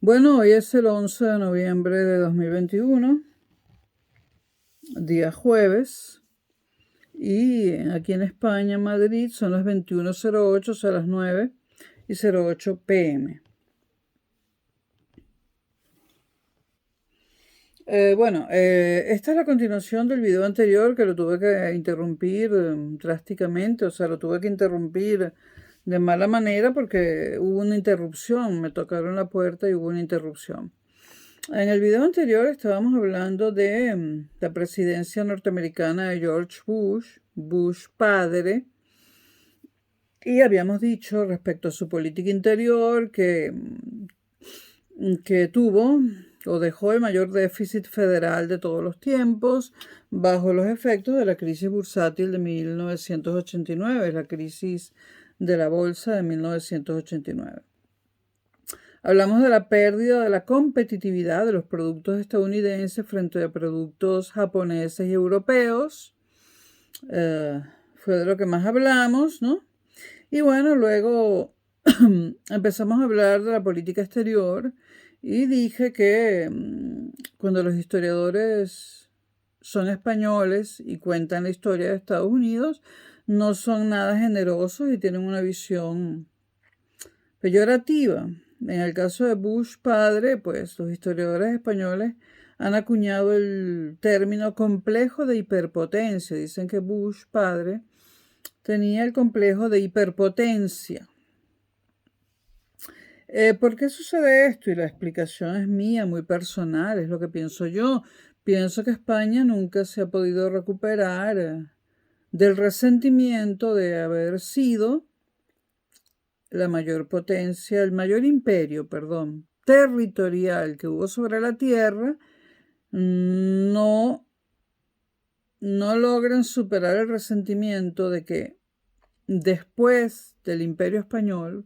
Bueno, hoy es el 11 de noviembre de 2021, día jueves, y aquí en España, en Madrid, son las 21:08, o sea, las 9:08 p.m. Esta es la continuación del video anterior que lo tuve que interrumpir drásticamente, o sea, lo tuve que interrumpir de mala manera porque hubo una interrupción, me tocaron la puerta y hubo una interrupción. En el video anterior estábamos hablando de la presidencia norteamericana de George Bush, Bush padre, y habíamos dicho respecto a su política interior que tuvo o dejó el mayor déficit federal de todos los tiempos bajo los efectos de la crisis bursátil de 1989, la crisis de la bolsa de 1989. Hablamos de la pérdida de la competitividad de los productos estadounidenses frente a productos japoneses y europeos. Fue de lo que más hablamos, ¿no? Y bueno, luego empezamos a hablar de la política exterior y dije que cuando los historiadores son españoles y cuentan la historia de Estados Unidos, no son nada generosos y tienen una visión peyorativa. En el caso de Bush padre, pues los historiadores españoles han acuñado el término complejo de hiperpotencia. Dicen que Bush padre tenía el complejo de hiperpotencia. ¿Por qué sucede esto? Y la explicación es mía, muy personal, es lo que pienso yo. Pienso que España nunca se ha podido recuperar del resentimiento de haber sido la mayor potencia, el mayor imperio, territorial que hubo sobre la tierra. No logran superar el resentimiento de que después del Imperio Español,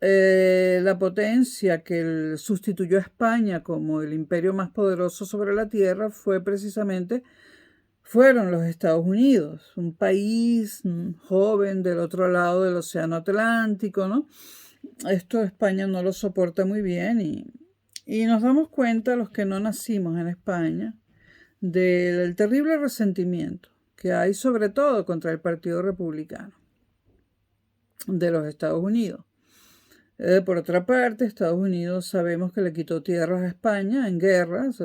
la potencia que sustituyó a España como el imperio más poderoso sobre la tierra fueron los Estados Unidos, un país joven del otro lado del Océano Atlántico, ¿no? Esto España no lo soporta muy bien y nos damos cuenta, los que no nacimos en España, del terrible resentimiento que hay sobre todo contra el Partido Republicano de los Estados Unidos. Por otra parte, Estados Unidos sabemos que le quitó tierras a España en guerras,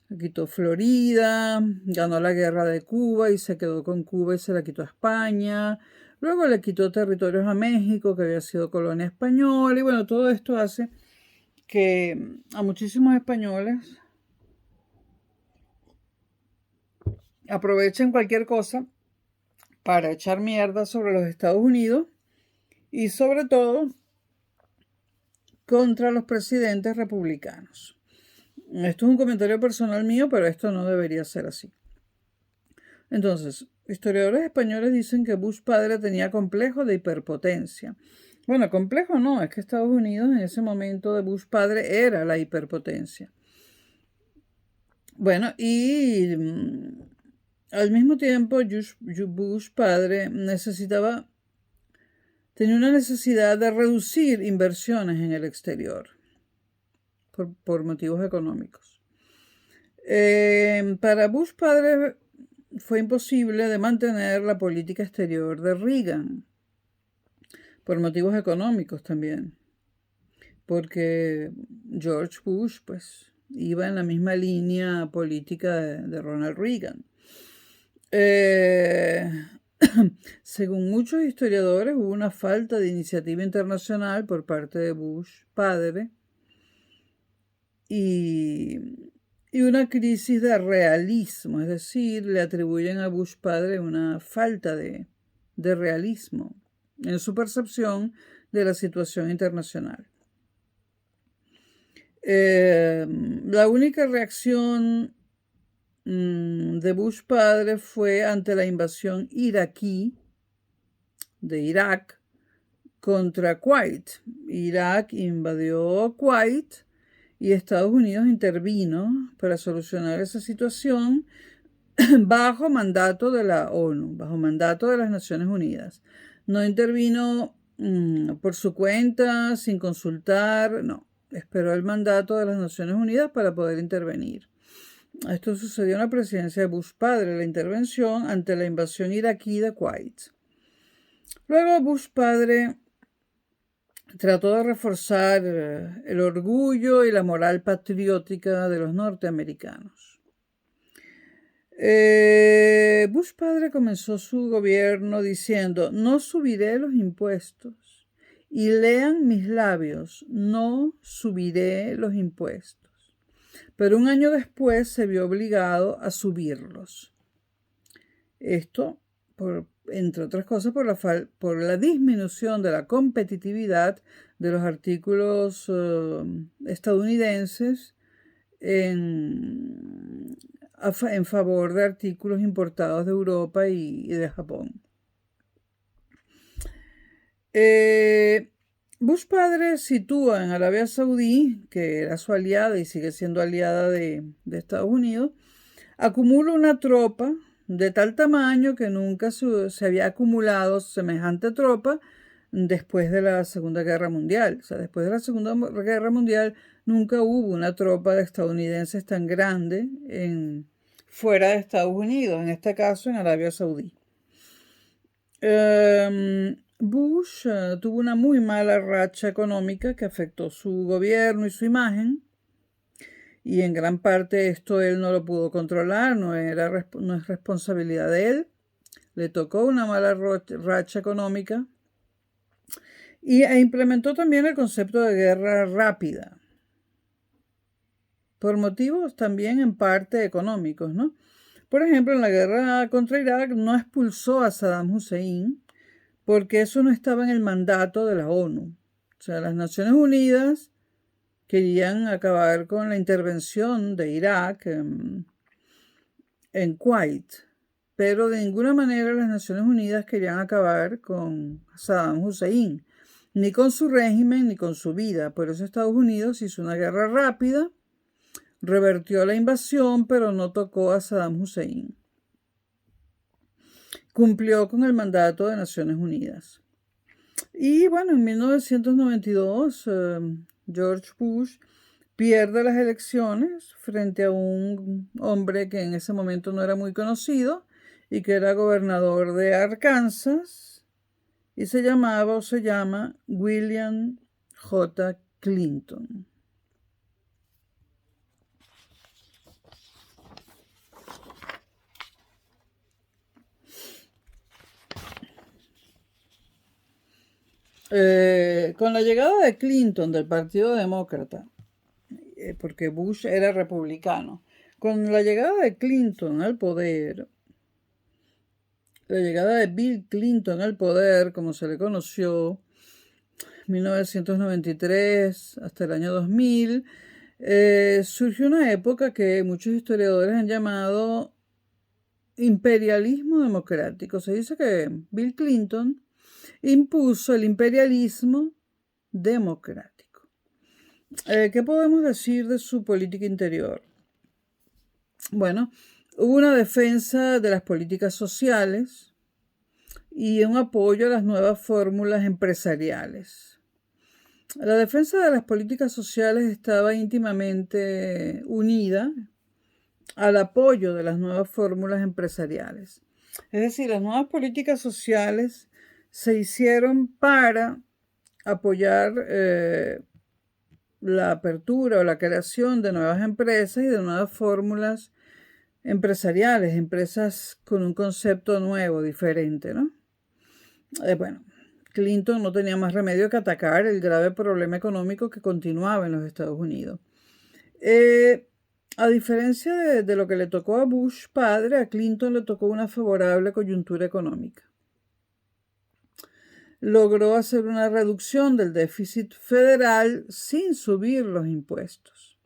le quitó Florida, ganó la guerra de Cuba y se quedó con Cuba y se la quitó a España. Luego le quitó territorios a México, que había sido colonia española. Y bueno, todo esto hace que a muchísimos españoles aprovechen cualquier cosa para echar mierda sobre los Estados Unidos y sobre todo contra los presidentes republicanos. Esto es un comentario personal mío, pero esto no debería ser así. Entonces, historiadores españoles dicen que Bush padre tenía complejo de hiperpotencia. Bueno, complejo no, es que Estados Unidos en ese momento de Bush padre era la hiperpotencia. Bueno, y al mismo tiempo Bush padre tenía una necesidad de reducir inversiones en el exterior por motivos económicos. Para Bush padre fue imposible de mantener la política exterior de Reagan, por motivos económicos también, porque George Bush pues iba en la misma línea política de Ronald Reagan. Según muchos historiadores, hubo una falta de iniciativa internacional por parte de Bush padre y una crisis de realismo, es decir, le atribuyen a Bush padre una falta de realismo en su percepción de la situación internacional. La única reacción de Bush padre fue ante la invasión iraquí de Irak contra Kuwait. Irak invadió Kuwait y Estados Unidos intervino para solucionar esa situación bajo mandato de la ONU, bajo mandato de las Naciones Unidas. No intervino por su cuenta, sin consultar, no. esperó el mandato de las Naciones Unidas para poder intervenir. Esto sucedió en la presidencia de Bush padre, la intervención ante la invasión iraquí de Kuwait. Luego Bush padre trató de reforzar el orgullo y la moral patriótica de los norteamericanos. Bush padre comenzó su gobierno diciendo: no subiré los impuestos, y lean mis labios, no subiré los impuestos. Pero un año después se vio obligado a subirlos. Esto, entre otras cosas, por la disminución de la competitividad de los artículos estadounidenses en favor de artículos importados de Europa y de Japón. Bush padre sitúa en Arabia Saudí, que era su aliada y sigue siendo aliada de Estados Unidos, acumula una tropa de tal tamaño que nunca se había acumulado semejante tropa después de la Segunda Guerra Mundial. O sea, después de la Segunda Guerra Mundial nunca hubo una tropa de estadounidenses tan grande fuera de Estados Unidos, en este caso en Arabia Saudí. Bush tuvo una muy mala racha económica que afectó su gobierno y su imagen, y en gran parte esto él no lo pudo controlar, no es responsabilidad de él. Le tocó una mala racha económica e implementó también el concepto de guerra rápida, por motivos también en parte económicos, ¿no? Por ejemplo, en la guerra contra Irak no expulsó a Saddam Hussein porque eso no estaba en el mandato de la ONU. O sea, las Naciones Unidas querían acabar con la intervención de Irak en Kuwait, pero de ninguna manera las Naciones Unidas querían acabar con Saddam Hussein, ni con su régimen, ni con su vida. Por eso Estados Unidos hizo una guerra rápida, revertió la invasión, pero no tocó a Saddam Hussein. Cumplió con el mandato de Naciones Unidas. Y bueno, en 1992, George Bush pierde las elecciones frente a un hombre que en ese momento no era muy conocido y que era gobernador de Arkansas y se llama William J. Clinton. Con la llegada de Clinton del Partido Demócrata, porque Bush era republicano, con la llegada de Clinton al poder, la llegada de Bill Clinton al poder, como se le conoció, 1993 hasta el año 2000, surgió una época que muchos historiadores han llamado imperialismo democrático. Se dice que Bill Clinton impuso el imperialismo democrático. ¿Qué podemos decir de su política interior? Bueno, hubo una defensa de las políticas sociales y un apoyo a las nuevas fórmulas empresariales. La defensa de las políticas sociales estaba íntimamente unida al apoyo de las nuevas fórmulas empresariales. Es decir, las nuevas políticas sociales se hicieron para apoyar la apertura o la creación de nuevas empresas y de nuevas fórmulas empresariales, empresas con un concepto nuevo, diferente, ¿no? Bueno, Clinton no tenía más remedio que atacar el grave problema económico que continuaba en los Estados Unidos. A diferencia de lo que le tocó a Bush padre, a Clinton le tocó una favorable coyuntura económica. Logró hacer una reducción del déficit federal sin subir los impuestos.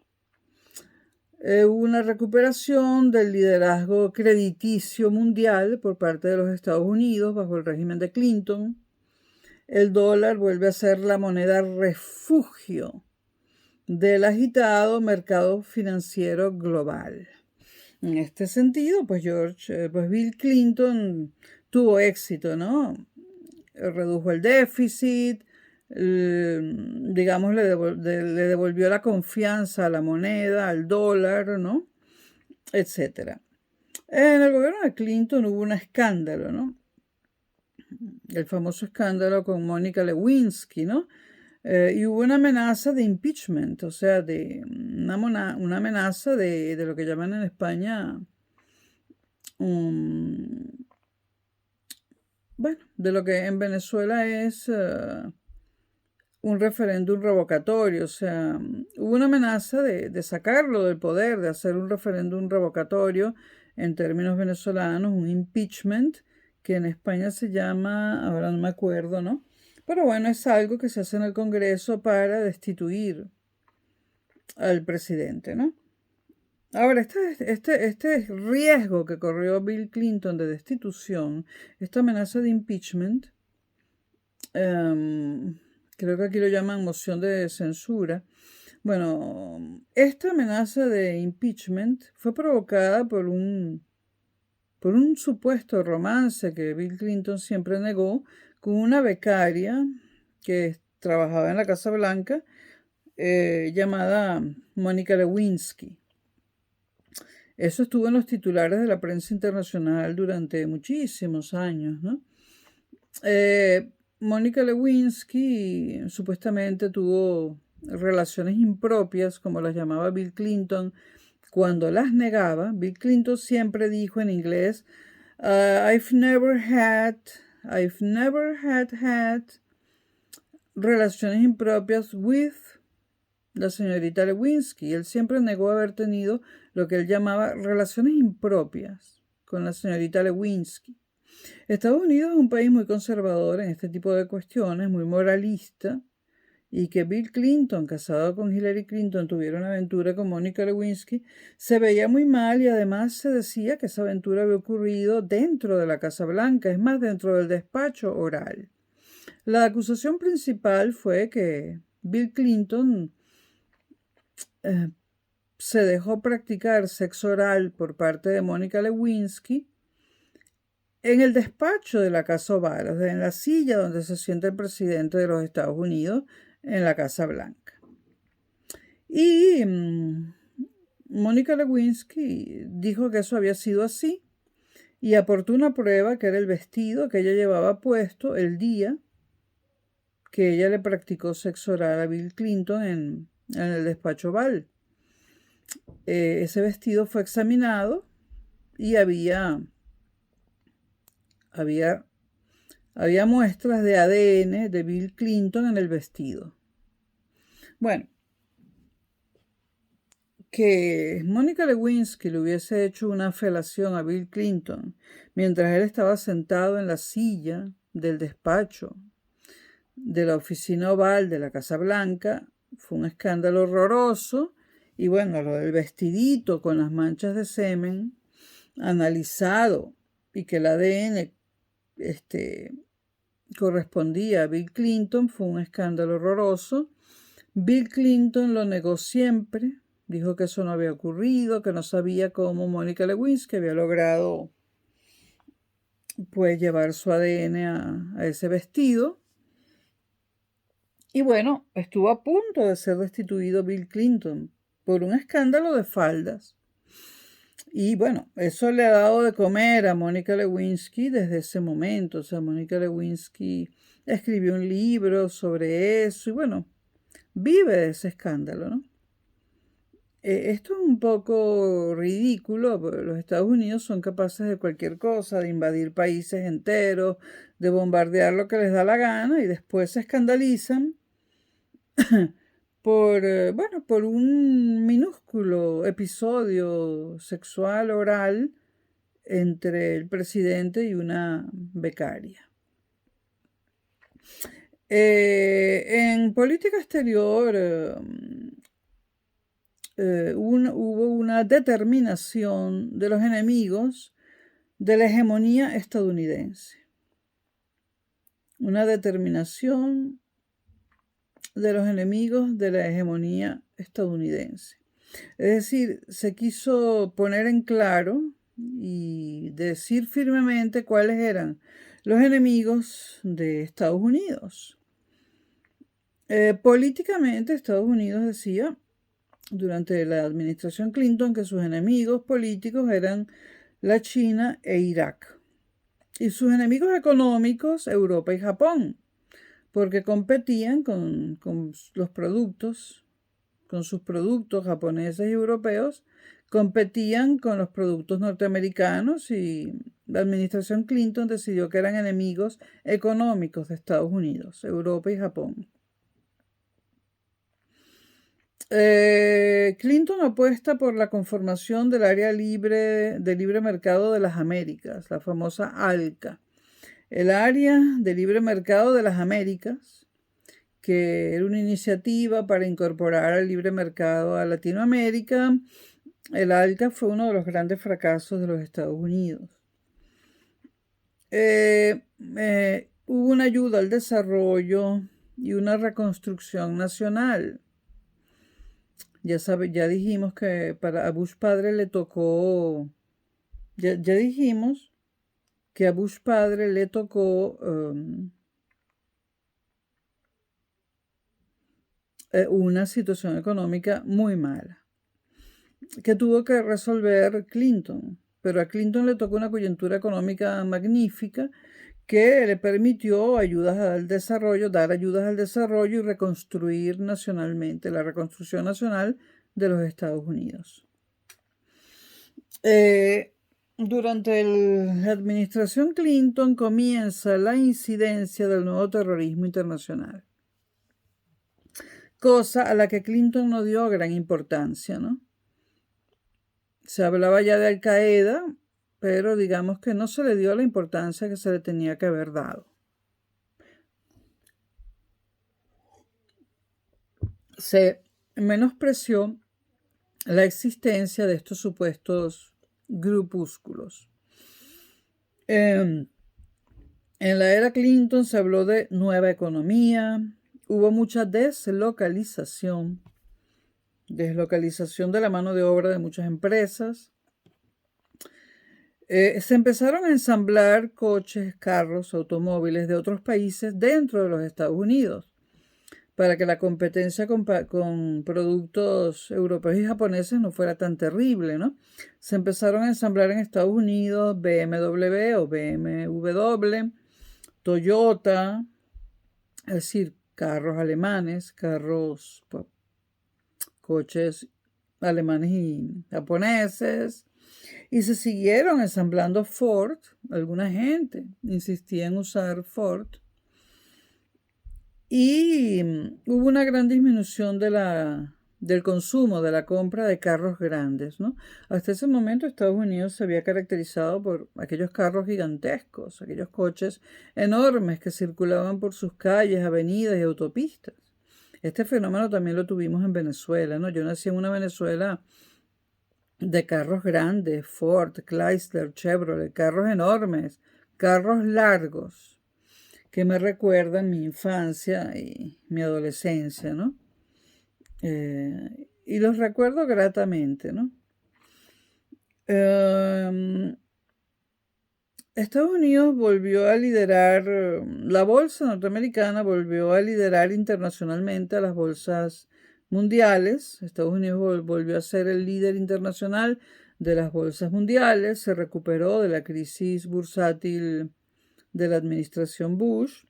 Una recuperación del liderazgo crediticio mundial por parte de los Estados Unidos bajo el régimen de Clinton. El dólar vuelve a ser la moneda refugio del agitado mercado financiero global. En este sentido, pues Bill Clinton tuvo éxito, ¿no? Redujo el déficit, digamos, le devolvió la confianza a la moneda, al dólar, ¿no? Etcétera. En el gobierno de Clinton hubo un escándalo, ¿no? El famoso escándalo con Mónica Lewinsky, ¿no? Y hubo una amenaza de impeachment, o sea, de una amenaza de lo que llaman en España, bueno, de lo que en Venezuela es un referéndum revocatorio, o sea, hubo una amenaza de sacarlo del poder, de hacer un referéndum revocatorio en términos venezolanos, un impeachment, que en España se llama, ahora no me acuerdo, ¿no? Pero bueno, es algo que se hace en el Congreso para destituir al presidente, ¿no? Ahora, este riesgo que corrió Bill Clinton de destitución, esta amenaza de impeachment, creo que aquí lo llaman moción de censura. Bueno, esta amenaza de impeachment fue provocada por un supuesto romance que Bill Clinton siempre negó con una becaria que trabajaba en la Casa Blanca, llamada Mónica Lewinsky. Eso estuvo en los titulares de la prensa internacional durante muchísimos años, ¿no? Mónica Lewinsky supuestamente tuvo relaciones impropias, como las llamaba Bill Clinton, cuando las negaba. Bill Clinton siempre dijo en inglés, I've never had relaciones impropias with la señorita Lewinsky. Él siempre negó haber tenido lo que él llamaba relaciones impropias con la señorita Lewinsky. Estados Unidos es un país muy conservador en este tipo de cuestiones, muy moralista, y que Bill Clinton, casado con Hillary Clinton, tuviera una aventura con Mónica Lewinsky, se veía muy mal y además se decía que esa aventura había ocurrido dentro de la Casa Blanca, es más, dentro del despacho oral. La acusación principal fue que Bill Clinton se dejó practicar sexo oral por parte de Mónica Lewinsky en el despacho de la Casa Oval, o sea, en la silla donde se sienta el presidente de los Estados Unidos, en la Casa Blanca. Y Mónica Lewinsky dijo que eso había sido así y aportó una prueba que era el vestido que ella llevaba puesto el día que ella le practicó sexo oral a Bill Clinton en el despacho Oval. Ese vestido fue examinado y había muestras de ADN de Bill Clinton en el vestido. Bueno, que Mónica Lewinsky le hubiese hecho una felación a Bill Clinton mientras él estaba sentado en la silla del despacho de la oficina oval de la Casa Blanca fue un escándalo horroroso. Y bueno, lo del vestidito con las manchas de semen analizado y que el ADN correspondía a Bill Clinton fue un escándalo horroroso. Bill Clinton lo negó siempre, dijo que eso no había ocurrido, que no sabía cómo Mónica Lewinsky había logrado pues llevar su ADN a ese vestido. Y bueno, estuvo a punto de ser destituido Bill Clinton por un escándalo de faldas. Y bueno, eso le ha dado de comer a Mónica Lewinsky desde ese momento. O sea, Mónica Lewinsky escribió un libro sobre eso y bueno, vive de ese escándalo, ¿no? Esto es un poco ridículo, porque los Estados Unidos son capaces de cualquier cosa, de invadir países enteros, de bombardear lo que les da la gana y después se escandalizan por un minúsculo episodio sexual oral entre el presidente y una becaria. En política exterior hubo una determinación de los enemigos de la hegemonía estadounidense. Una determinación de los enemigos de la hegemonía estadounidense. Es decir, se quiso poner en claro y decir firmemente cuáles eran los enemigos de Estados Unidos. Políticamente, Estados Unidos decía durante la administración Clinton que sus enemigos políticos eran la China e Irak. Y sus enemigos económicos, Europa y Japón, porque competían con los productos, con sus productos japoneses y europeos, competían con los productos norteamericanos y la administración Clinton decidió que eran enemigos económicos de Estados Unidos, Europa y Japón. Clinton apuesta por la conformación del área de libre mercado de las Américas, la famosa ALCA. El área de libre mercado de las Américas, que era una iniciativa para incorporar al libre mercado a Latinoamérica. El ALCA fue uno de los grandes fracasos de los Estados Unidos. Hubo una ayuda al desarrollo y una reconstrucción nacional. Ya dijimos que a Bush padre le tocó, ya dijimos que a Bush padre le tocó una situación económica muy mala, que tuvo que resolver Clinton. Pero a Clinton le tocó una coyuntura económica magnífica que le permitió dar ayudas al desarrollo y reconstruir nacionalmente, la reconstrucción nacional de los Estados Unidos. Durante la administración Clinton comienza la incidencia del nuevo terrorismo internacional, cosa a la que Clinton no dio gran importancia, ¿no? Se hablaba ya de Al Qaeda, pero digamos que no se le dio la importancia que se le tenía que haber dado. Se menospreció la existencia de estos supuestos grupúsculos. En la era Clinton se habló de nueva economía, hubo mucha deslocalización de la mano de obra de muchas empresas. Se empezaron a ensamblar coches, carros, automóviles de otros países dentro de los Estados Unidos para que la competencia con productos europeos y japoneses no fuera tan terrible, ¿no? Se empezaron a ensamblar en Estados Unidos BMW o BMW, Toyota, es decir, carros alemanes, coches alemanes y japoneses, y se siguieron ensamblando Ford. Alguna gente insistía en usar Ford. Y hubo una gran disminución del consumo, de la compra de carros grandes, ¿no? Hasta ese momento Estados Unidos se había caracterizado por aquellos carros gigantescos, aquellos coches enormes que circulaban por sus calles, avenidas y autopistas. Este fenómeno también lo tuvimos en Venezuela, ¿no? Yo nací en una Venezuela de carros grandes, Ford, Chrysler, Chevrolet, carros enormes, carros largos, que me recuerdan mi infancia y mi adolescencia, ¿no? Y los recuerdo gratamente, ¿no? Estados Unidos volvió a liderar, la bolsa norteamericana volvió a liderar internacionalmente a las bolsas mundiales. Estados Unidos volvió a ser el líder internacional de las bolsas mundiales, se recuperó de la crisis bursátil de la administración Bush.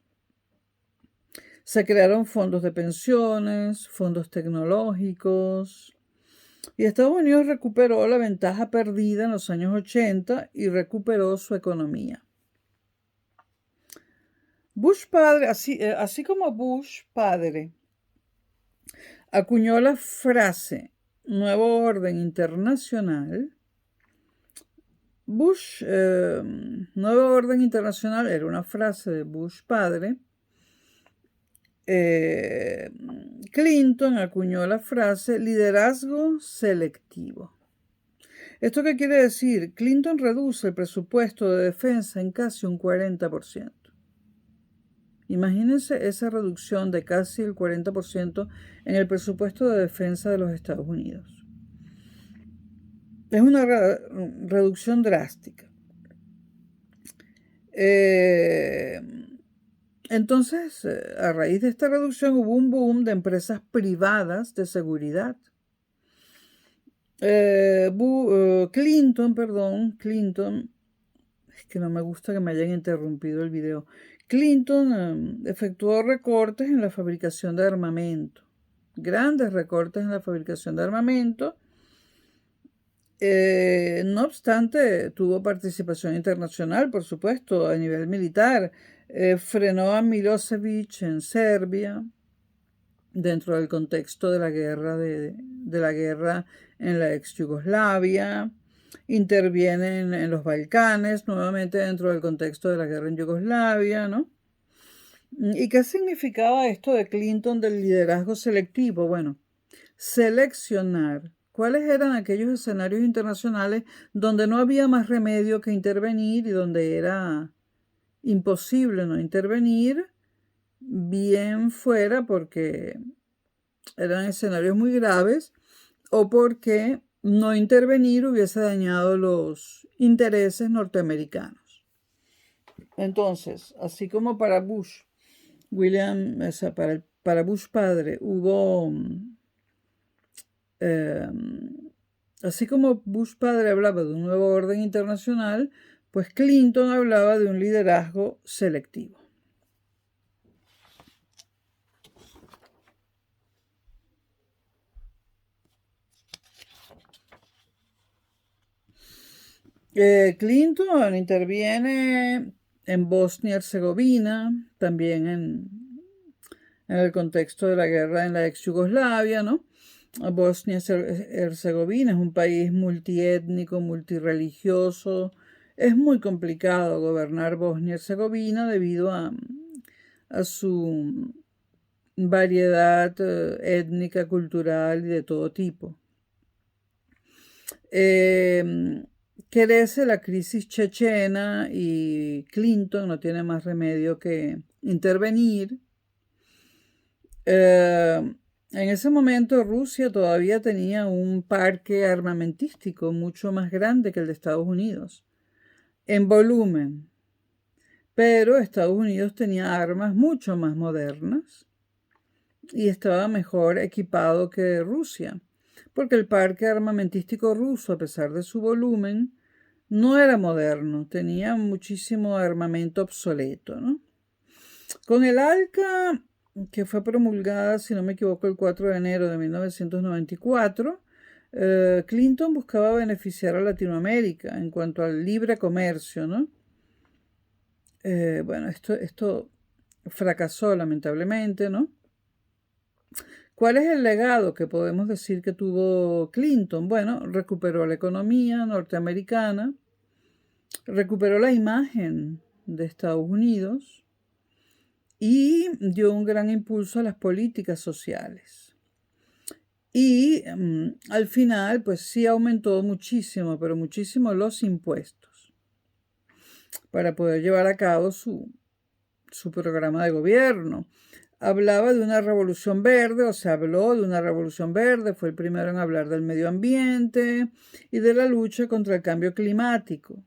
Se crearon fondos de pensiones, fondos tecnológicos, y Estados Unidos recuperó la ventaja perdida en los años 80 y recuperó su economía. Bush padre, así como Bush padre acuñó la frase nuevo orden internacional, nuevo orden internacional era una frase de Bush padre. Clinton acuñó la frase liderazgo selectivo. ¿Esto qué quiere decir? Clinton reduce el presupuesto de defensa en casi un 40%. Imagínense esa reducción de casi el 40% en el presupuesto de defensa de los Estados Unidos. Es una reducción drástica. Entonces, a raíz de esta reducción hubo un boom de empresas privadas de seguridad. Clinton, es que no me gusta que me hayan interrumpido el video. Clinton efectuó recortes en la fabricación de armamento, grandes recortes en la fabricación de armamento. No obstante, tuvo participación internacional, por supuesto, a nivel militar. Frenó a Milosevic en Serbia, dentro del contexto de la guerra en la ex Yugoslavia. Interviene en los Balcanes, nuevamente dentro del contexto de la guerra en Yugoslavia, ¿no? ¿Y qué significaba esto de Clinton del liderazgo selectivo? Bueno, seleccionar cuáles eran aquellos escenarios internacionales donde no había más remedio que intervenir y donde era imposible no intervenir, bien fuera porque eran escenarios muy graves o porque no intervenir hubiese dañado los intereses norteamericanos. Entonces, así como para Bush, para Bush padre hubo, así como Bush padre hablaba de un nuevo orden internacional, pues Clinton hablaba de un liderazgo selectivo. Clinton interviene en Bosnia y Herzegovina, también en el contexto de la guerra en la ex Yugoslavia, ¿no? Bosnia y Herzegovina es un país multiétnico, multirreligioso. Es muy complicado gobernar Bosnia y Herzegovina debido a su variedad étnica, cultural y de todo tipo. Crece la crisis chechena y Clinton no tiene más remedio que intervenir. En ese momento Rusia todavía tenía un parque armamentístico mucho más grande que el de Estados Unidos, en volumen, pero Estados Unidos tenía armas mucho más modernas y estaba mejor equipado que Rusia, porque el parque armamentístico ruso, a pesar de su volumen, no era moderno, tenía muchísimo armamento obsoleto, ¿no? Con el ALCA, que fue promulgada, si no me equivoco, el 4 de enero de 1994, Clinton buscaba beneficiar a Latinoamérica en cuanto al libre comercio, ¿no? Bueno, esto fracasó lamentablemente, ¿no? ¿Cuál es el legado que podemos decir que tuvo Clinton? Bueno, recuperó la economía norteamericana, recuperó la imagen de Estados Unidos y dio un gran impulso a las políticas sociales. Y al final, pues sí aumentó muchísimo, pero muchísimo los impuestos para poder llevar a cabo su programa de gobierno. Hablaba de una revolución verde, o sea, habló de una revolución verde, fue el primero en hablar del medio ambiente y de la lucha contra el cambio climático.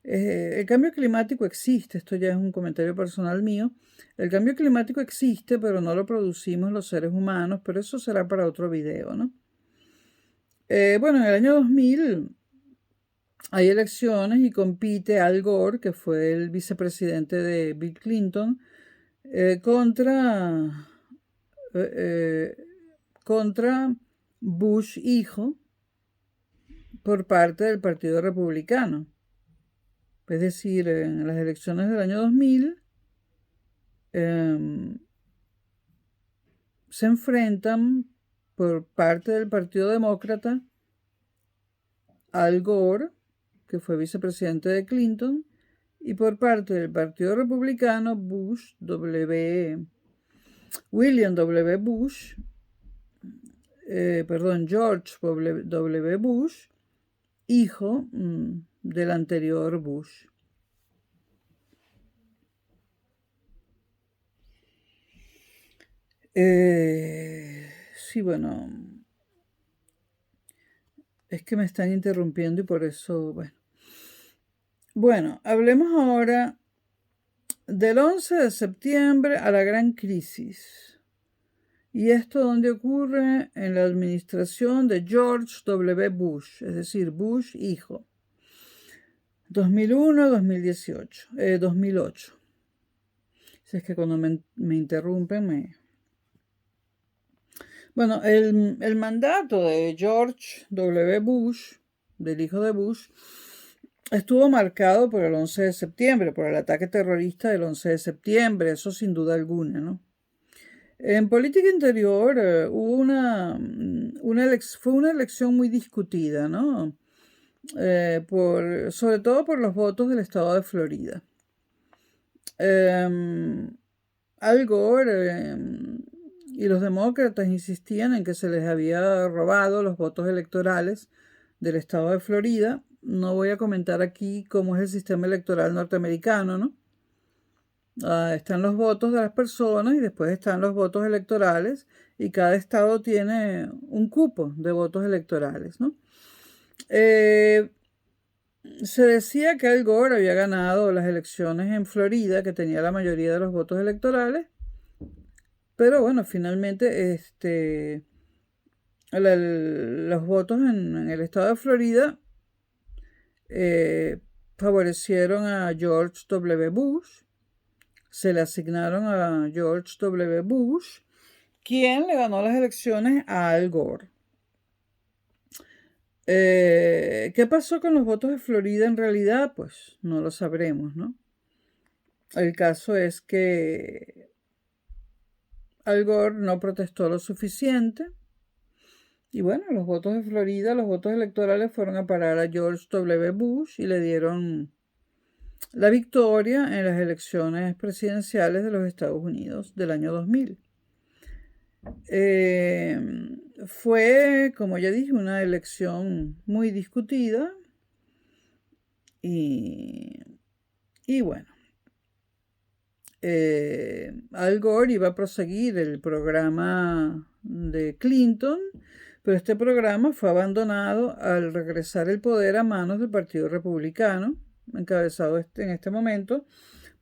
El cambio climático existe, esto ya es un comentario personal mío. El cambio climático existe, pero no lo producimos los seres humanos, pero eso será para otro video, ¿no? Bueno, en el año 2000 hay elecciones y compite Al Gore, que fue el vicepresidente de Bill Clinton, contra Bush hijo por parte del Partido Republicano. Es decir, en las elecciones del año 2000 se enfrentan por parte del Partido Demócrata Al Gore, que fue vicepresidente de Clinton, y por parte del Partido Republicano William W. Bush, George W. Bush, hijo del anterior Bush. Sí, bueno, es que me están interrumpiendo y por eso, bueno. Bueno, hablemos ahora del 11 de septiembre a la gran crisis. ¿Y esto dónde ocurre? En la administración de George W. Bush, es decir, Bush hijo. 2001-2008. Si es que cuando me interrumpen Bueno, el mandato de George W. Bush, del hijo de Bush, estuvo marcado por el 11 de septiembre, por el ataque terrorista del 11 de septiembre, eso sin duda alguna, ¿no? En política interior hubo fue una elección muy discutida, ¿no? Sobre todo por los votos del estado de Florida. Al Gore y los demócratas insistían en que se les había robado los votos electorales del estado de Florida. No voy a comentar aquí cómo es el sistema electoral norteamericano, ¿no? Están los votos de las personas y después están los votos electorales y cada estado tiene un cupo de votos electorales, ¿no? Se decía que Al Gore había ganado las elecciones en Florida, que tenía la mayoría de los votos electorales, pero bueno, finalmente los votos en el estado de Florida favorecieron a George W. Bush, se le asignaron a George W. Bush, quien le ganó las elecciones a Al Gore. ¿Qué pasó con los votos de Florida en realidad? Pues no lo sabremos, ¿no? El caso es que Al Gore no protestó lo suficiente y bueno, los votos de Florida, los votos electorales fueron a parar a George W. Bush y le dieron la victoria en las elecciones presidenciales de los Estados Unidos del año 2000. Fue, como ya dije, una elección muy discutida y bueno, Al Gore iba a proseguir el programa de Clinton, pero este programa fue abandonado al regresar el poder a manos del Partido Republicano, encabezado en este momento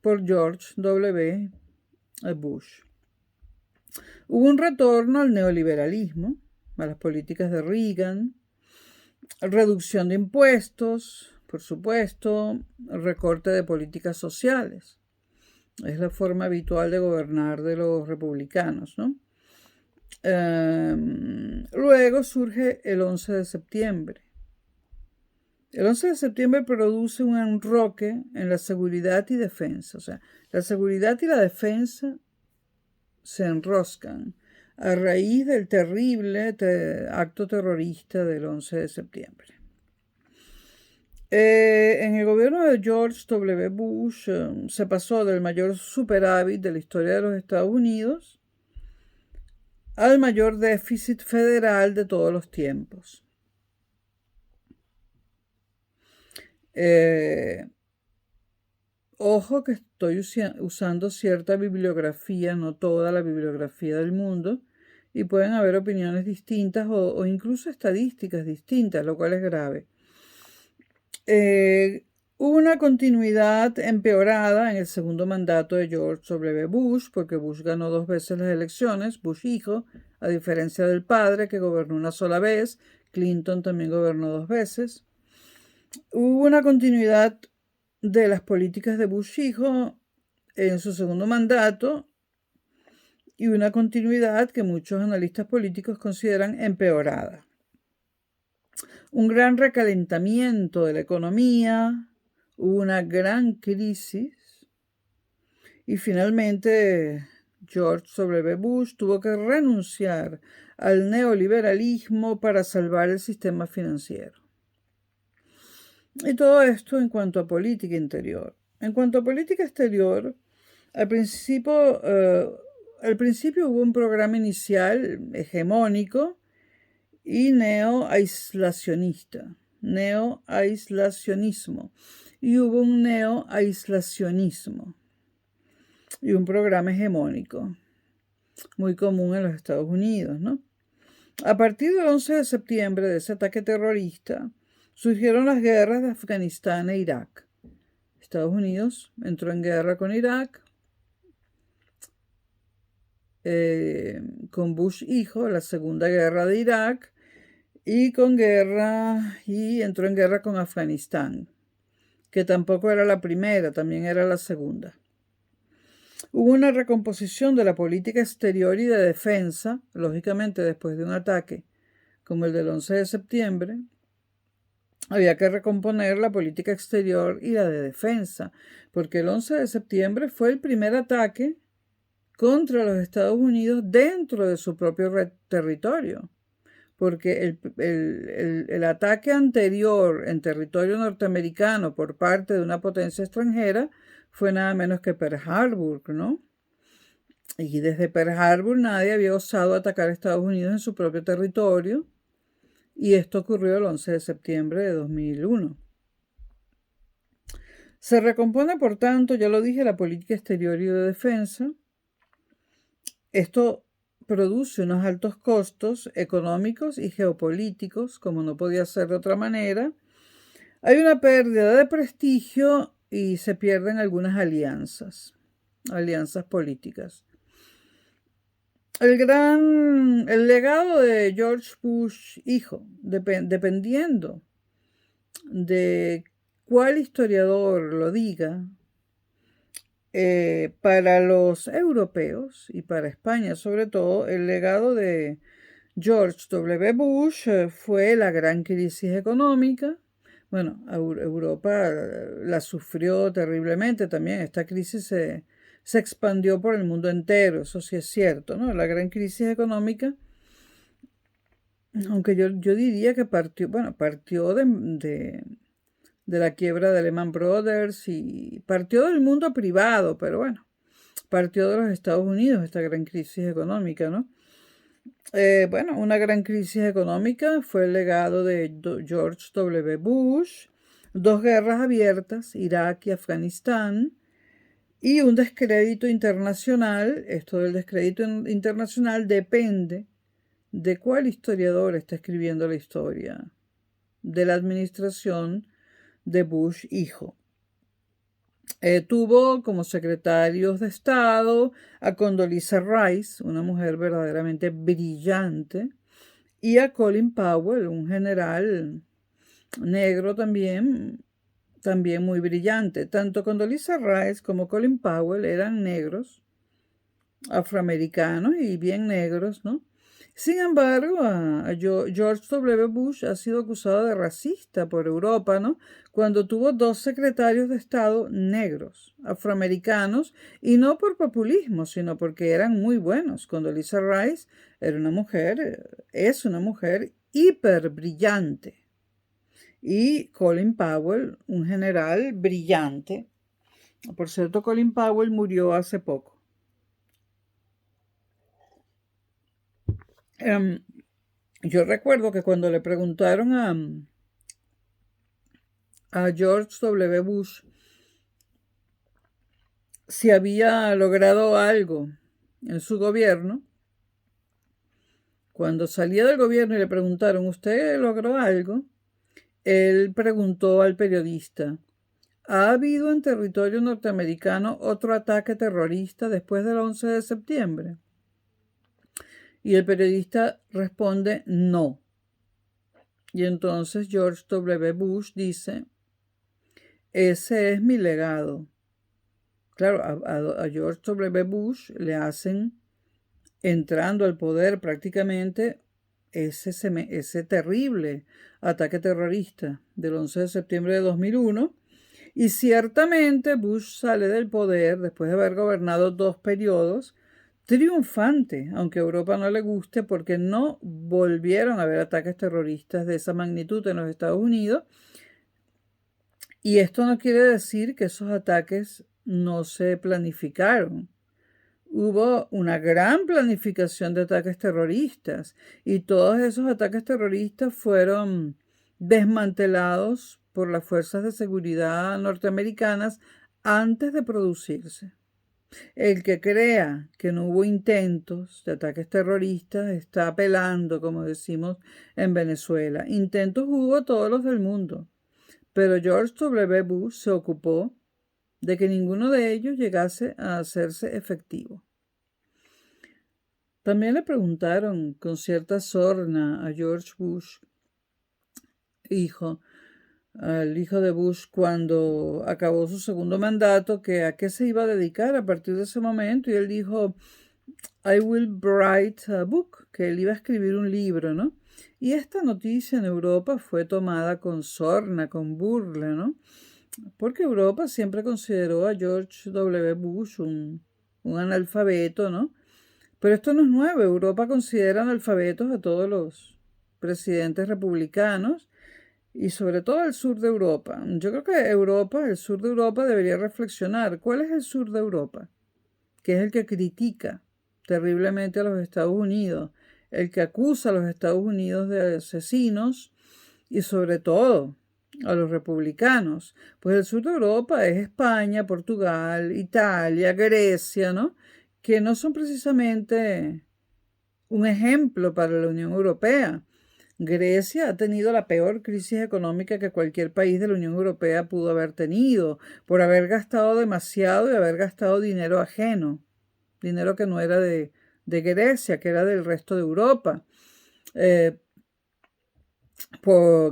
por George W. Bush. Hubo un retorno al neoliberalismo, a las políticas de Reagan, reducción de impuestos, por supuesto, recorte de políticas sociales. Es la forma habitual de gobernar de los republicanos, ¿no? Luego surge el 11 de septiembre. El 11 de septiembre produce un enroque en la seguridad y defensa. O sea, la seguridad y la defensa se enroscan a raíz del terrible acto terrorista del 11 de septiembre. En el gobierno de George W. Bush se pasó del mayor superávit de la historia de los Estados Unidos al mayor déficit federal de todos los tiempos. Ojo que estoy usando cierta bibliografía, no toda la bibliografía del mundo, y pueden haber opiniones distintas o incluso estadísticas distintas, lo cual es grave. Hubo una continuidad empeorada en el segundo mandato de George W. Bush, porque Bush ganó 2 veces las elecciones, Bush hijo, a diferencia del padre que gobernó una sola vez. Clinton también gobernó 2 veces. Hubo una continuidad de las políticas de Bush hijo en su segundo mandato y una continuidad que muchos analistas políticos consideran empeorada. Un gran recalentamiento de la economía, hubo una gran crisis y finalmente George W. Bush tuvo que renunciar al neoliberalismo para salvar el sistema financiero. Y todo esto en cuanto a política interior. En cuanto a política exterior, al principio hubo un programa inicial hegemónico y neoaislacionismo. Y hubo un neoaislacionismo y un programa hegemónico muy común en los Estados Unidos, ¿no? A partir del 11 de septiembre, de ese ataque terrorista, surgieron las guerras de Afganistán e Irak. Estados Unidos entró en guerra con Irak, con Bush hijo, la Segunda Guerra de Irak, y entró en guerra con Afganistán, que tampoco era la primera, también era la segunda. Hubo una recomposición de la política exterior y de defensa, lógicamente después de un ataque como el del 11 de septiembre, había que recomponer la política exterior y la de defensa, porque el 11 de septiembre fue el primer ataque contra los Estados Unidos dentro de su propio territorio, porque el ataque anterior en territorio norteamericano por parte de una potencia extranjera fue nada menos que Pearl Harbor, ¿no? Y desde Pearl Harbor nadie había osado atacar a Estados Unidos en su propio territorio, y esto ocurrió el 11 de septiembre de 2001. Se recompone, por tanto, ya lo dije, la política exterior y de defensa. Esto produce unos altos costos económicos y geopolíticos, como no podía ser de otra manera. Hay una pérdida de prestigio y se pierden algunas alianzas políticas. El legado de George Bush hijo, dependiendo de cuál historiador lo diga, para los europeos y para España sobre todo, el legado de George W. Bush fue la gran crisis económica. Bueno, Europa la sufrió terriblemente también. Esta crisis se expandió por el mundo entero, eso sí es cierto, ¿no? La gran crisis económica, aunque yo diría que partió de la quiebra de Lehman Brothers y partió del mundo privado, pero bueno, partió de los Estados Unidos esta gran crisis económica, ¿no? Una gran crisis económica fue el legado de George W. Bush, 2 guerras abiertas, Irak y Afganistán, y un descrédito internacional. Esto del descrédito internacional depende de cuál historiador está escribiendo la historia de la administración de Bush hijo. Tuvo como secretarios de Estado a Condoleezza Rice, una mujer verdaderamente brillante, y a Colin Powell, un general negro también muy brillante. Tanto Condoleezza Rice como Colin Powell eran negros, afroamericanos y bien negros, ¿no? Sin embargo, George W. Bush ha sido acusado de racista por Europa, ¿no? Cuando tuvo 2 secretarios de Estado negros, afroamericanos, y no por populismo, sino porque eran muy buenos. Condoleezza Rice es una mujer hiper brillante. Y Colin Powell, un general brillante. Por cierto, Colin Powell murió hace poco. Yo recuerdo que cuando le preguntaron a George W. Bush si había logrado algo en su gobierno, cuando salía del gobierno y le preguntaron, ¿usted logró algo? Él preguntó al periodista, ¿ha habido en territorio norteamericano otro ataque terrorista después del 11 de septiembre? Y el periodista responde, no. Y entonces George W. Bush dice, ese es mi legado. Claro, a George W. Bush le hacen, entrando al poder prácticamente, ese terrible ataque terrorista del 11 de septiembre de 2001. Y ciertamente Bush sale del poder después de haber gobernado 2 periodos, triunfante, aunque a Europa no le guste, porque no volvieron a haber ataques terroristas de esa magnitud en los Estados Unidos. Y esto no quiere decir que esos ataques no se planificaron. Hubo una gran planificación de ataques terroristas y todos esos ataques terroristas fueron desmantelados por las fuerzas de seguridad norteamericanas antes de producirse. El que crea que no hubo intentos de ataques terroristas está apelando, como decimos en Venezuela. Intentos hubo todos los del mundo, pero George W. Bush se ocupó de que ninguno de ellos llegase a hacerse efectivo. También le preguntaron con cierta sorna a George Bush, al hijo de Bush, cuando acabó su segundo mandato, que a qué se iba a dedicar a partir de ese momento, y él dijo, I will write a book, que él iba a escribir un libro, ¿no? Y esta noticia en Europa fue tomada con sorna, con burla, ¿no? Porque Europa siempre consideró a George W. Bush un analfabeto, ¿no? Pero esto no es nuevo. Europa considera analfabetos a todos los presidentes republicanos y sobre todo el sur de Europa. Yo creo que el sur de Europa debería reflexionar. ¿Cuál es el sur de Europa? Que es el que critica terriblemente a los Estados Unidos, el que acusa a los Estados Unidos de asesinos y sobre todo a los republicanos. Pues el sur de Europa es España, Portugal, Italia, Grecia, ¿no? Que no son precisamente un ejemplo para la Unión Europea. Grecia ha tenido la peor crisis económica que cualquier país de la Unión Europea pudo haber tenido, por haber gastado demasiado y haber gastado dinero ajeno, dinero que no era de Grecia, que era del resto de Europa.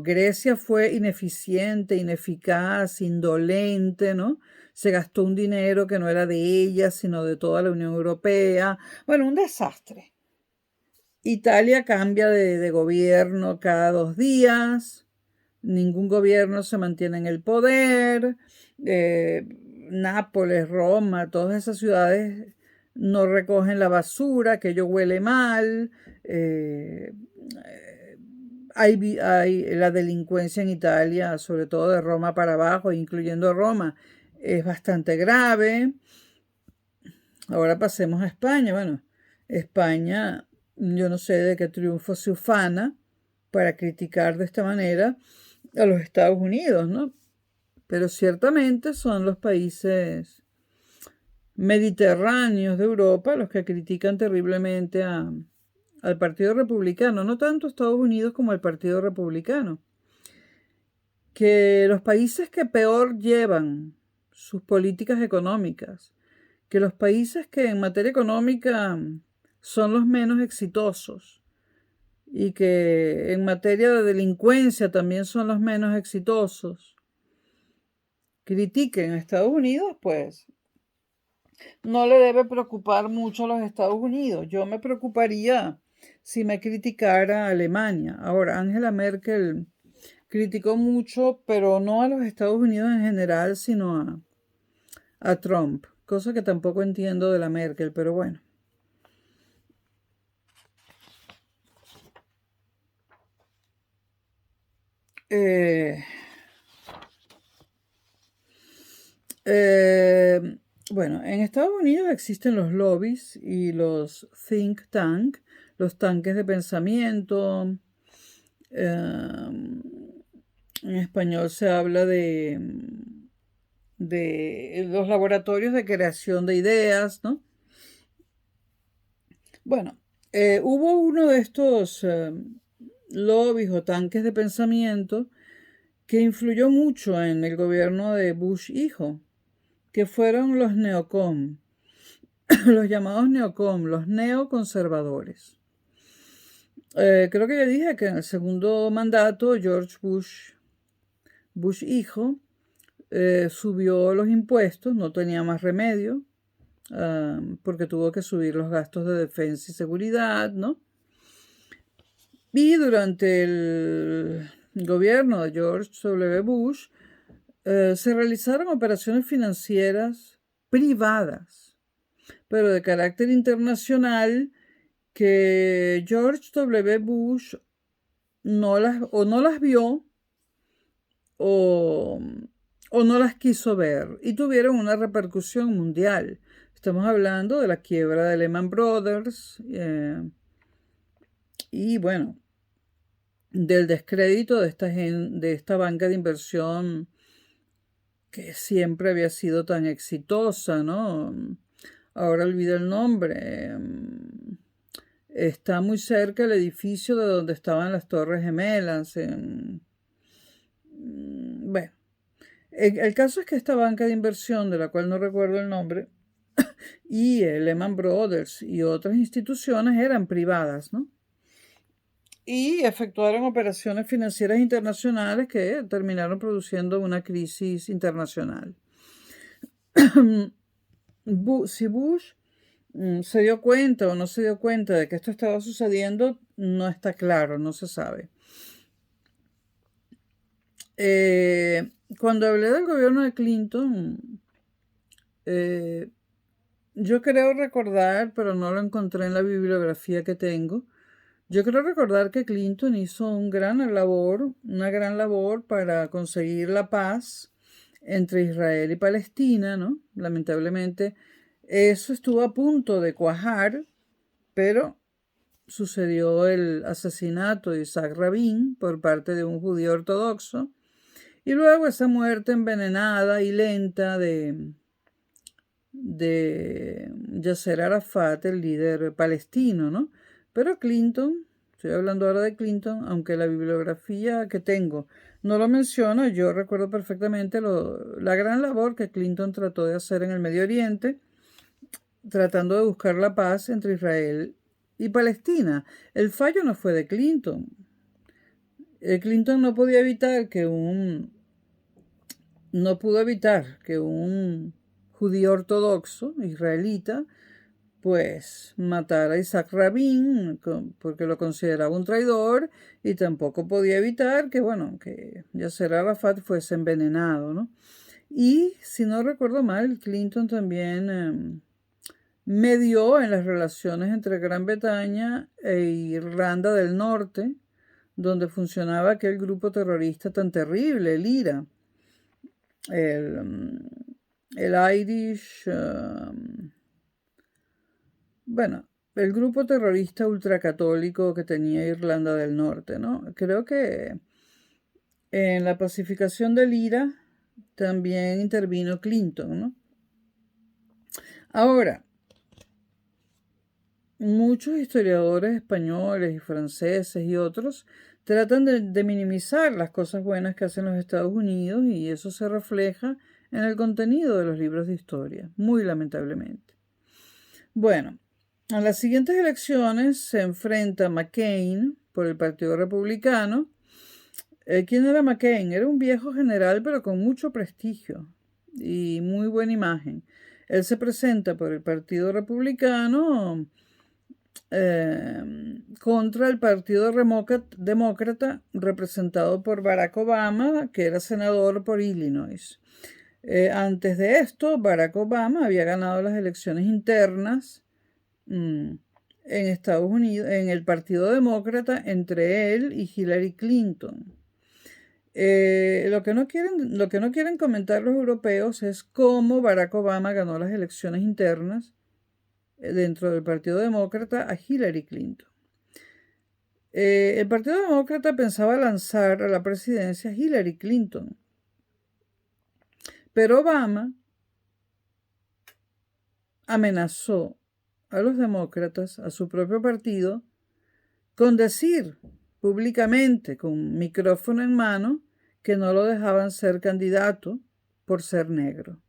Grecia fue ineficiente, ineficaz, indolente, ¿no? Se gastó un dinero que no era de ella, sino de toda la Unión Europea. Bueno, un desastre. Italia cambia de gobierno cada 2 días. Ningún gobierno se mantiene en el poder. Nápoles, Roma, todas esas ciudades no recogen la basura, aquello huele mal. Hay la delincuencia en Italia, sobre todo de Roma para abajo, incluyendo Roma, es bastante grave. Ahora pasemos a España. Bueno, España, yo no sé de qué triunfo se ufana para criticar de esta manera a los Estados Unidos, ¿no? Pero ciertamente son los países mediterráneos de Europa los que critican terriblemente al Partido Republicano, no tanto a Estados Unidos como al Partido Republicano. Que los países que peor llevan sus políticas económicas, que los países que en materia económica son los menos exitosos y que en materia de delincuencia también son los menos exitosos, critiquen a Estados Unidos, pues no le debe preocupar mucho a los Estados Unidos. Yo me preocuparía si me criticara Alemania. Ahora, Angela Merkel criticó mucho, pero no a los Estados Unidos en general, sino a Trump, cosa que tampoco entiendo de la Merkel, pero bueno. Bueno, en Estados Unidos existen los lobbies y los think tank, los tanques de pensamiento. En español se habla de los laboratorios de creación de ideas, ¿no? Bueno, hubo uno de estos lobbies o tanques de pensamiento que influyó mucho en el gobierno de Bush hijo, que fueron los neocon, los llamados neocon, los neoconservadores. Creo que ya dije que en el segundo mandato George Bush hijo, subió los impuestos, no tenía más remedio, porque tuvo que subir los gastos de defensa y seguridad, ¿no? Y durante el gobierno de George W. Bush se realizaron operaciones financieras privadas, pero de carácter internacional, que George W. Bush no las vio o no las quiso ver y tuvieron una repercusión mundial. Estamos hablando de la quiebra de Lehman Brothers y bueno, del descrédito de esta banca de inversión que siempre había sido tan exitosa, ¿no? Ahora olvido el nombre. Está muy cerca el edificio de donde estaban las Torres Gemelas. Bueno, El caso es que esta banca de inversión, de la cual no recuerdo el nombre, y Lehman Brothers y otras instituciones eran privadas, ¿no? Y efectuaron operaciones financieras internacionales que terminaron produciendo una crisis internacional. Si Bush se dio cuenta o no se dio cuenta de que esto estaba sucediendo, no está claro, no se sabe. Cuando hablé del gobierno de Clinton, yo creo recordar, pero no lo encontré en la bibliografía que tengo, yo creo recordar que Clinton hizo una gran labor para conseguir la paz entre Israel y Palestina, ¿no? Lamentablemente, eso estuvo a punto de cuajar, pero sucedió el asesinato de Isaac Rabin por parte de un judío ortodoxo, y luego esa muerte envenenada y lenta de Yasser Arafat, el líder palestino, ¿no? Pero Clinton, estoy hablando ahora de Clinton, aunque la bibliografía que tengo no lo menciona, yo recuerdo perfectamente la gran labor que Clinton trató de hacer en el Medio Oriente, tratando de buscar la paz entre Israel y Palestina. El fallo no fue de Clinton. Clinton no pudo evitar que un judío ortodoxo israelita pues matara a Isaac Rabin porque lo consideraba un traidor, y tampoco podía evitar que Yasser Arafat fuese envenenado, ¿no? Y si no recuerdo mal, Clinton también medió en las relaciones entre Gran Bretaña e Irlanda del Norte, donde funcionaba aquel grupo terrorista tan terrible, el IRA, el Irish, el grupo terrorista ultracatólico que tenía Irlanda del Norte, ¿no? Creo que en la pacificación del IRA también intervino Clinton, ¿no? Ahora, muchos historiadores españoles y franceses y otros tratan de minimizar las cosas buenas que hacen los Estados Unidos, y eso se refleja en el contenido de los libros de historia, muy lamentablemente. Bueno, a las siguientes elecciones se enfrenta McCain por el Partido Republicano. ¿Quién era McCain? Era un viejo general, pero con mucho prestigio y muy buena imagen. Él se presenta por el Partido Republicano contra el Partido Demócrata representado por Barack Obama, que era senador por Illinois. Antes de esto, Barack Obama había ganado las elecciones internas en Estados Unidos, en el Partido Demócrata, entre él y Hillary Clinton. Lo que no quieren comentar los europeos es cómo Barack Obama ganó las elecciones internas dentro del Partido Demócrata a Hillary Clinton. El Partido Demócrata pensaba lanzar a la presidencia a Hillary Clinton, pero Obama amenazó a los demócratas, a su propio partido, con decir públicamente, con micrófono en mano, que no lo dejaban ser candidato por ser negro.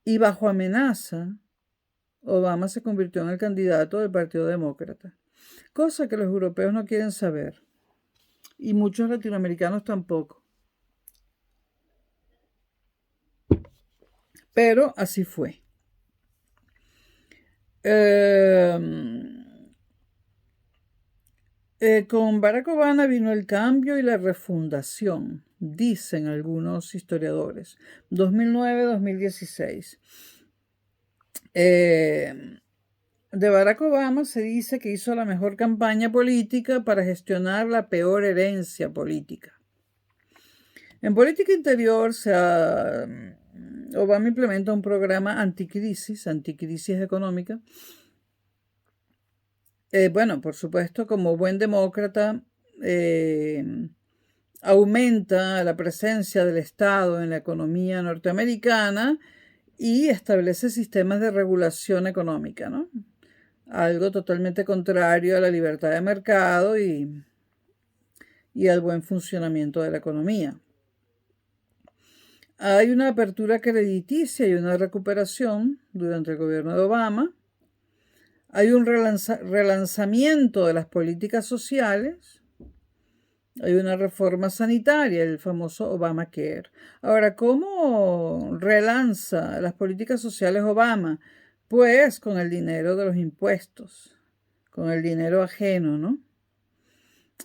Y bajo amenaza, Obama se convirtió en el candidato del Partido Demócrata, cosa que los europeos no quieren saber, y muchos latinoamericanos tampoco. Pero así fue. Con Barack Obama vino el cambio y la refundación, dicen algunos historiadores. 2009-2016. De Barack Obama se dice que hizo la mejor campaña política para gestionar la peor herencia política. En política interior, Obama implementa un programa anticrisis económica. Por supuesto, como buen demócrata, aumenta la presencia del Estado en la economía norteamericana y establece sistemas de regulación económica, ¿no? Algo totalmente contrario a la libertad de mercado y al buen funcionamiento de la economía. Hay una apertura crediticia y una recuperación durante el gobierno de Obama. Hay un relanzamiento de las políticas sociales. Hay una reforma sanitaria, el famoso Obamacare. Ahora, ¿cómo relanza las políticas sociales Obama? Pues con el dinero de los impuestos, con el dinero ajeno, ¿no?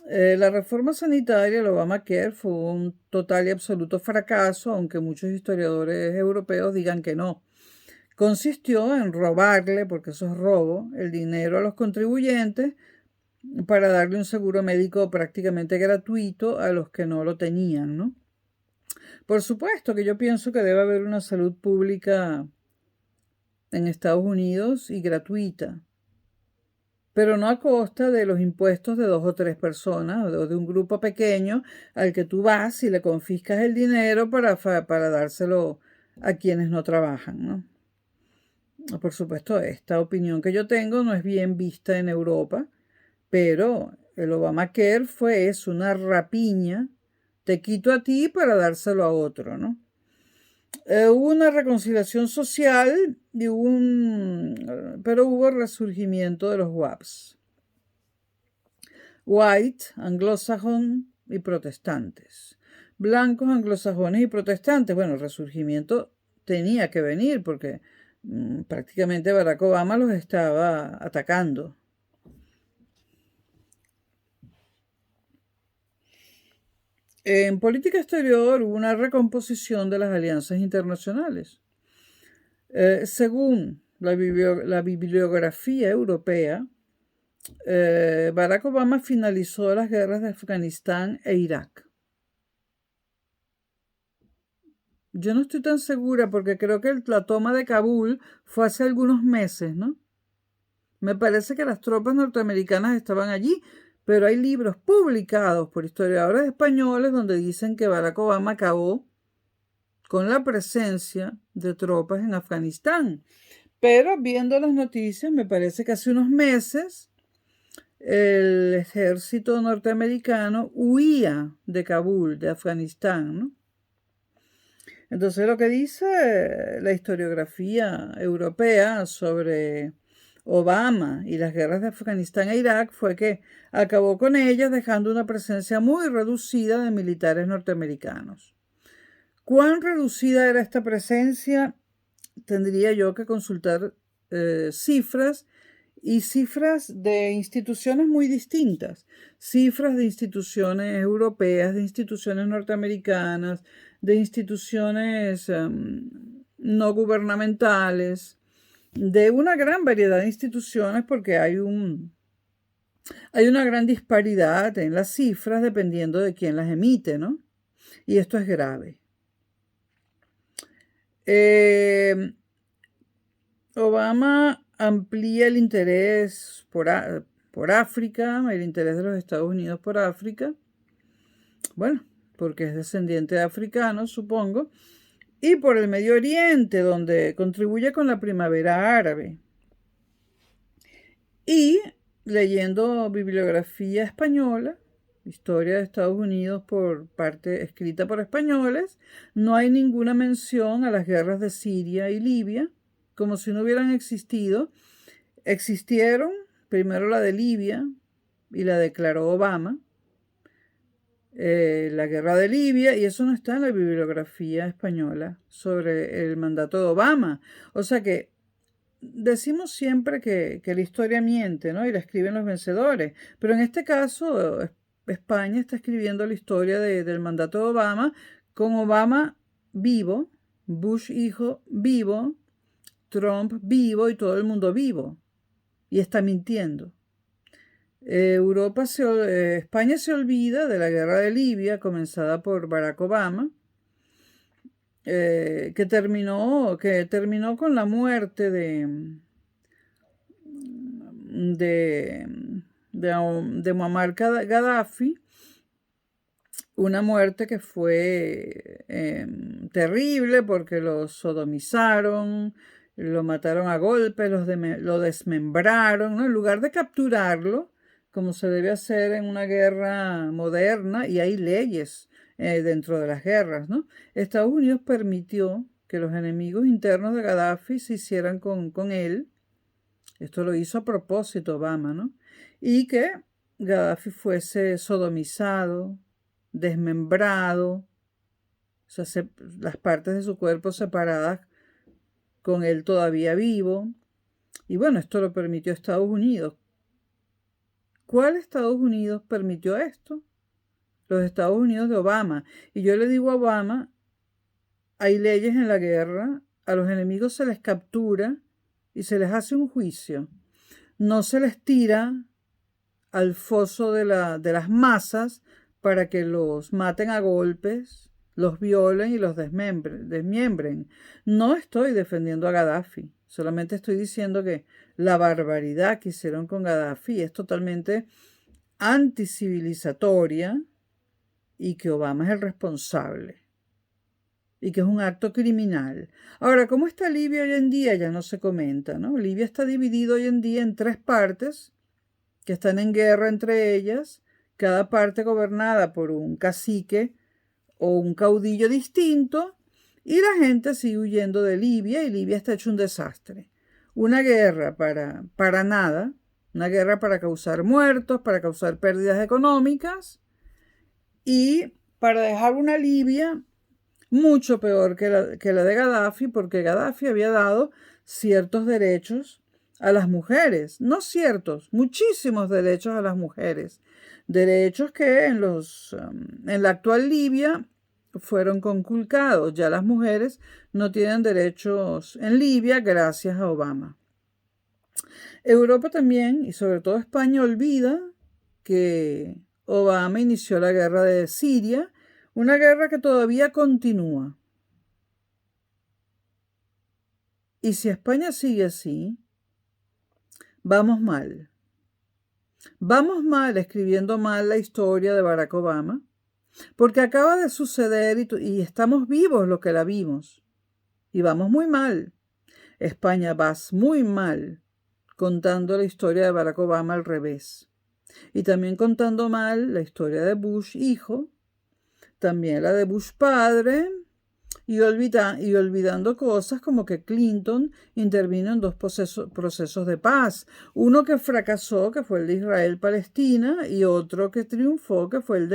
La reforma sanitaria, el Obamacare, fue un total y absoluto fracaso, aunque muchos historiadores europeos digan que no. Consistió en robarle, porque eso es robo, el dinero a los contribuyentes para darle un seguro médico prácticamente gratuito a los que no lo tenían, ¿no? Por supuesto que yo pienso que debe haber una salud pública en Estados Unidos y gratuita, pero no a costa de los impuestos de 2 o 3 personas o de un grupo pequeño al que tú vas y le confiscas el dinero para dárselo a quienes no trabajan, ¿no? Por supuesto, esta opinión que yo tengo no es bien vista en Europa, pero el Obamacare fue eso, una rapiña. Te quito a ti para dárselo a otro, ¿no? Hubo una reconciliación social y pero hubo resurgimiento de los WAPs. White, anglosajón y protestantes. Blancos, anglosajones y protestantes. Bueno, el resurgimiento tenía que venir porque prácticamente Barack Obama los estaba atacando. En política exterior hubo una recomposición de las alianzas internacionales. Según la bibliografía europea, Barack Obama finalizó las guerras de Afganistán e Irak. Yo no estoy tan segura porque creo que la toma de Kabul fue hace algunos meses, ¿no? Me parece que las tropas norteamericanas estaban allí, pero hay libros publicados por historiadores españoles donde dicen que Barack Obama acabó con la presencia de tropas en Afganistán. Pero viendo las noticias, me parece que hace unos meses el ejército norteamericano huía de Kabul, de Afganistán, ¿no? Entonces lo que dice la historiografía europea sobre Obama y las guerras de Afganistán e Irak fue que acabó con ellas dejando una presencia muy reducida de militares norteamericanos. ¿Cuán reducida era esta presencia? Tendría yo que consultar cifras y cifras de instituciones muy distintas, cifras de instituciones europeas, de instituciones norteamericanas, de instituciones no gubernamentales, de una gran variedad de instituciones porque hay una gran disparidad en las cifras dependiendo de quién las emite, ¿no? Y esto es grave. Obama amplía el interés por África, el interés de los Estados Unidos por África, bueno, porque es descendiente de africanos, supongo, y por el Medio Oriente, donde contribuye con la primavera árabe. Y leyendo bibliografía española, historia de Estados Unidos por parte escrita por españoles, no hay ninguna mención a las guerras de Siria y Libia, como si no hubieran existido. Existieron, primero la de Libia, y la declaró Obama, la guerra de Libia, y eso no está en la bibliografía española sobre el mandato de Obama. O sea que decimos siempre que la historia miente, ¿no? Y la escriben los vencedores. Pero en este caso, España está escribiendo la historia del mandato de Obama con Obama vivo, Bush hijo vivo, Trump vivo y todo el mundo vivo. Y está mintiendo. España se olvida de la guerra de Libia comenzada por Barack Obama, que terminó con la muerte de Muammar Gaddafi, una muerte que fue terrible porque lo sodomizaron, lo mataron a golpes, lo desmembraron, ¿no? En lugar de capturarlo, como se debe hacer en una guerra moderna, y hay leyes dentro de las guerras, ¿no? Estados Unidos permitió que los enemigos internos de Gaddafi se hicieran con él. Esto lo hizo a propósito Obama, ¿no? Y que Gaddafi fuese sodomizado, desmembrado, o sea, las partes de su cuerpo separadas con él todavía vivo. Y bueno, esto lo permitió Estados Unidos. ¿Cuál Estados Unidos permitió esto? Los Estados Unidos de Obama. Y yo le digo a Obama, hay leyes en la guerra, a los enemigos se les captura y se les hace un juicio. No se les tira al foso de las masas para que los maten a golpes, los violen y los desmiembren. No estoy defendiendo a Gaddafi, solamente estoy diciendo que la barbaridad que hicieron con Gaddafi es totalmente anticivilizatoria y que Obama es el responsable y que es un acto criminal. Ahora, ¿cómo está Libia hoy en día? Ya no se comenta, ¿no? Libia está dividido hoy en día en 3 partes que están en guerra entre ellas, cada parte gobernada por un cacique o un caudillo distinto, y la gente sigue huyendo de Libia y Libia está hecho un desastre. Una guerra para nada, una guerra para causar muertos, para causar pérdidas económicas y para dejar una Libia mucho peor que la de Gaddafi, porque Gaddafi había dado ciertos derechos a las mujeres, no ciertos, muchísimos derechos a las mujeres, derechos que en la actual Libia fueron conculcados. Ya las mujeres no tienen derechos en Libia gracias a Obama. Europa también, y sobre todo España, olvida que Obama inició la guerra de Siria, una guerra que todavía continúa. Y si España sigue así, vamos mal. Vamos mal escribiendo mal la historia de Barack Obama, porque acaba de suceder y estamos vivos los que la vimos. Y vamos muy mal. España va muy mal contando la historia de Barack Obama al revés. Y también contando mal la historia de Bush hijo, también la de Bush padre, y olvidando cosas como que Clinton intervino en 2 procesos de paz. Uno que fracasó, que fue el de Israel-Palestina, y otro que triunfó, que fue el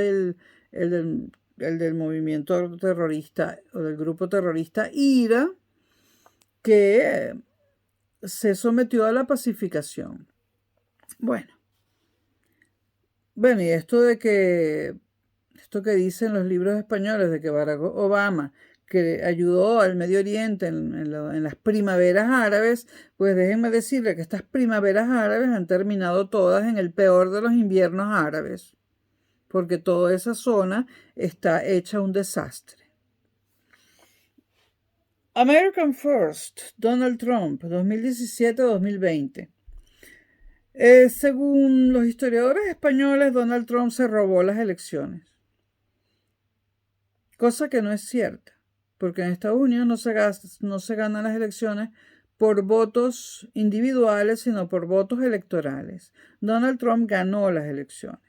del movimiento terrorista o del grupo terrorista IRA, que se sometió a la pacificación. Bueno, y esto que dicen los libros españoles de que Barack Obama que ayudó al Medio Oriente en las primaveras árabes, pues déjenme decirle que estas primaveras árabes han terminado todas en el peor de los inviernos árabes, porque toda esa zona está hecha un desastre. American First, Donald Trump, 2017-2020. Según los historiadores españoles, Donald Trump se robó las elecciones, cosa que no es cierta, porque en Estados Unidos no se ganan las elecciones por votos individuales, sino por votos electorales. Donald Trump ganó las elecciones.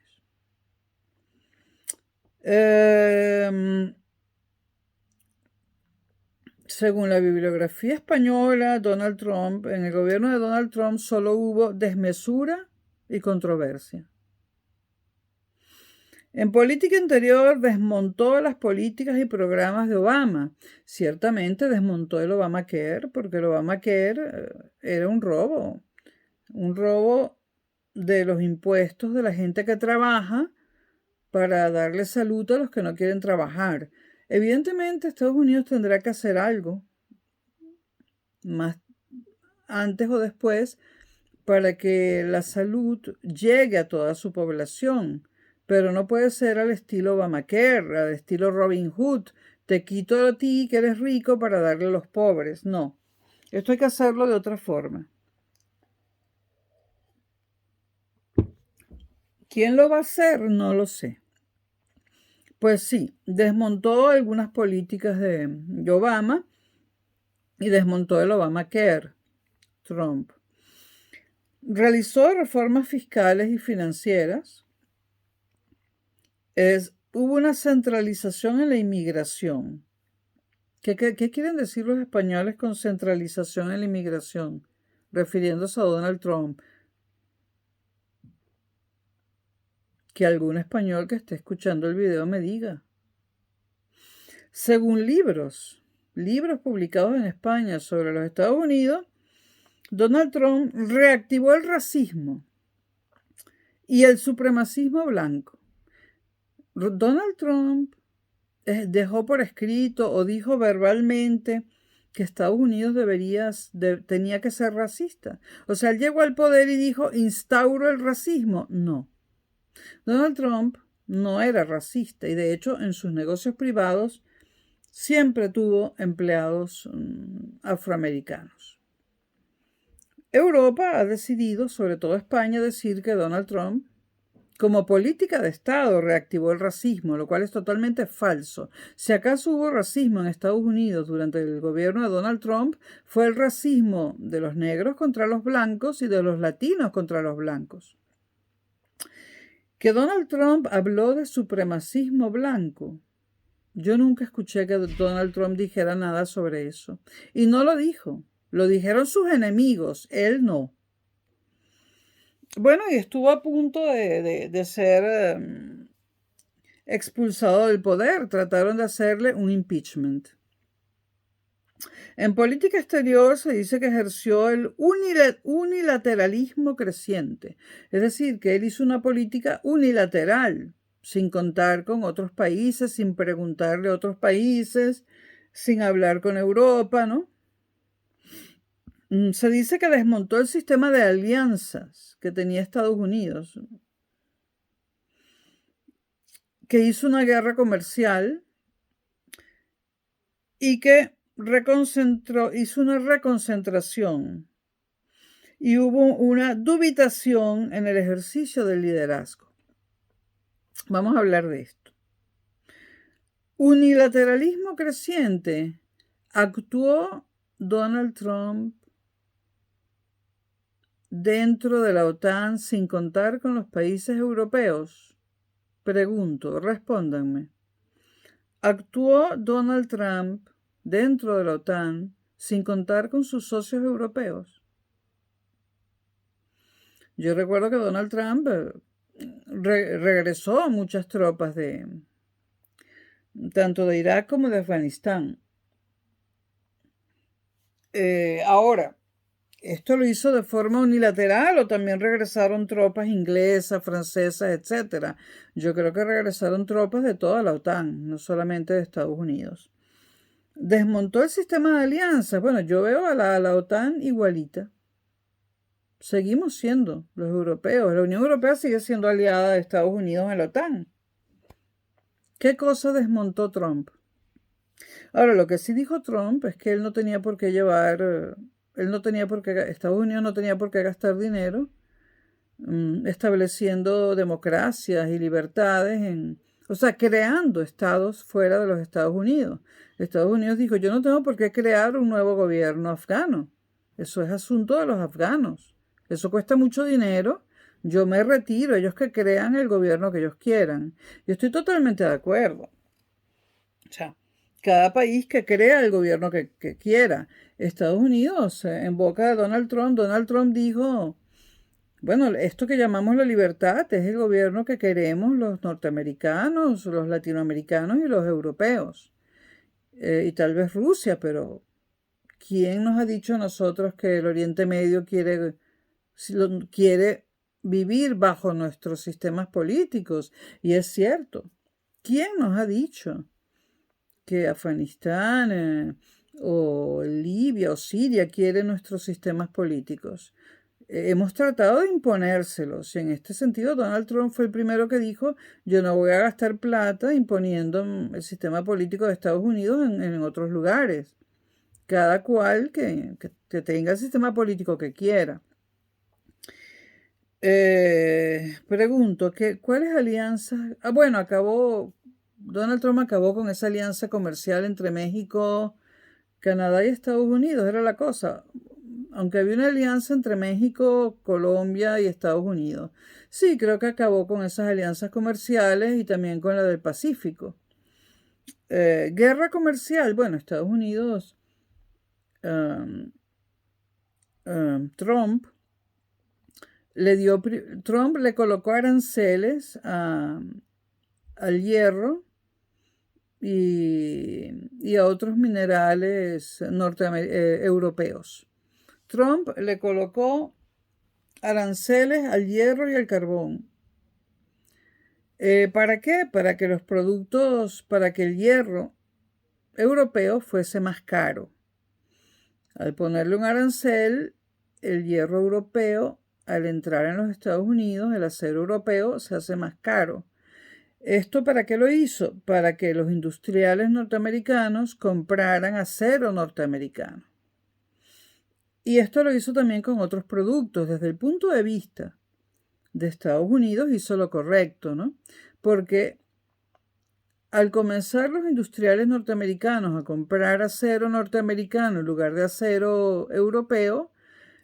Según la bibliografía española, en el gobierno de Donald Trump solo hubo desmesura y controversia. En política interior desmontó las políticas y programas de Obama. Ciertamente desmontó el Obamacare, porque el Obamacare era un robo de los impuestos de la gente que trabaja para darle salud a los que no quieren trabajar. Evidentemente, Estados Unidos tendrá que hacer algo, más antes o después, para que la salud llegue a toda su población. Pero no puede ser al estilo Obamacare, al estilo Robin Hood. Te quito a ti que eres rico para darle a los pobres. No, esto hay que hacerlo de otra forma. ¿Quién lo va a hacer? No lo sé. Pues sí, desmontó algunas políticas de Obama y desmontó el Obamacare, Trump. Realizó reformas fiscales y financieras. hubo una centralización en la inmigración. ¿Qué quieren decir los españoles con centralización en la inmigración? Refiriéndose a Donald Trump. Que algún español que esté escuchando el video me diga. Según libros publicados en España sobre los Estados Unidos, Donald Trump reactivó el racismo y el supremacismo blanco. Donald Trump dejó por escrito o dijo verbalmente que Estados Unidos tenía que ser racista. O sea, él llegó al poder y dijo, instauro el racismo. No. Donald Trump no era racista y de hecho en sus negocios privados siempre tuvo empleados afroamericanos. Europa ha decidido, sobre todo España, decir que Donald Trump, como política de Estado, reactivó el racismo, lo cual es totalmente falso. Si acaso hubo racismo en Estados Unidos durante el gobierno de Donald Trump, fue el racismo de los negros contra los blancos y de los latinos contra los blancos. Que Donald Trump habló de supremacismo blanco. Yo nunca escuché que Donald Trump dijera nada sobre eso. Y no lo dijo. Lo dijeron sus enemigos. Él no. Bueno, y estuvo a punto de ser expulsado del poder. Trataron de hacerle un impeachment. En política exterior se dice que ejerció el unilateralismo creciente. Es decir, que él hizo una política unilateral, sin contar con otros países, sin preguntarle a otros países, sin hablar con Europa, ¿no? Se dice que desmontó el sistema de alianzas que tenía Estados Unidos, que hizo una guerra comercial y que hizo una reconcentración y hubo una dubitación en el ejercicio del liderazgo. Vamos a hablar de esto. Unilateralismo creciente. ¿Actuó Donald Trump dentro de la OTAN sin contar con los países europeos? Pregunto, respóndanme. ¿Actuó Donald Trump dentro de la OTAN sin contar con sus socios europeos? Yo recuerdo que Donald Trump regresó muchas tropas tanto de Irak como de Afganistán. Ahora, ¿esto lo hizo de forma unilateral o también regresaron tropas inglesas, francesas, etcétera? Yo creo que regresaron tropas de toda la OTAN, no solamente de Estados Unidos. ¿Desmontó el sistema de alianzas? Bueno, yo veo a la OTAN igualita. Seguimos siendo los europeos. La Unión Europea sigue siendo aliada de Estados Unidos en la OTAN. ¿Qué cosa desmontó Trump? Ahora, lo que sí dijo Trump es que él no tenía por qué Estados Unidos no tenía por qué gastar dinero estableciendo democracias y libertades o sea, creando estados fuera de los Estados Unidos. Estados Unidos dijo, yo no tengo por qué crear un nuevo gobierno afgano. Eso es asunto de los afganos. Eso cuesta mucho dinero. Yo me retiro, ellos que crean el gobierno que ellos quieran. Yo estoy totalmente de acuerdo. O sea, cada país que crea el gobierno que quiera. Estados Unidos, en boca de Donald Trump dijo, bueno, esto que llamamos la libertad es el gobierno que queremos los norteamericanos, los latinoamericanos y los europeos. Y tal vez Rusia, pero ¿quién nos ha dicho a nosotros que el Oriente Medio quiere vivir bajo nuestros sistemas políticos? Y es cierto. ¿Quién nos ha dicho que Afganistán o Libia o Siria quiere nuestros sistemas políticos? Hemos tratado de imponérselos y en este sentido Donald Trump fue el primero que dijo, yo no voy a gastar plata imponiendo el sistema político de Estados Unidos en otros lugares. Cada cual que tenga el sistema político que quiera. Pregunto, ¿cuáles alianzas? Bueno, Donald Trump acabó con esa alianza comercial entre México, Canadá y Estados Unidos, era la cosa. aunque había una alianza entre México, Colombia y Estados Unidos. Sí, creo que acabó con esas alianzas comerciales y también con la del Pacífico. Guerra comercial, bueno, Estados Unidos, um, Trump Trump le colocó aranceles al hierro y a otros minerales europeos. Trump le colocó aranceles al hierro y al carbón. ¿Para qué? Para que para que el hierro europeo fuese más caro. Al ponerle un arancel, el hierro europeo, al entrar en los Estados Unidos, el acero europeo se hace más caro. ¿Esto para qué lo hizo? Para que los industriales norteamericanos compraran acero norteamericano. Y esto lo hizo también con otros productos. Desde el punto de vista de Estados Unidos hizo lo correcto, ¿no? Porque al comenzar los industriales norteamericanos a comprar acero norteamericano en lugar de acero europeo,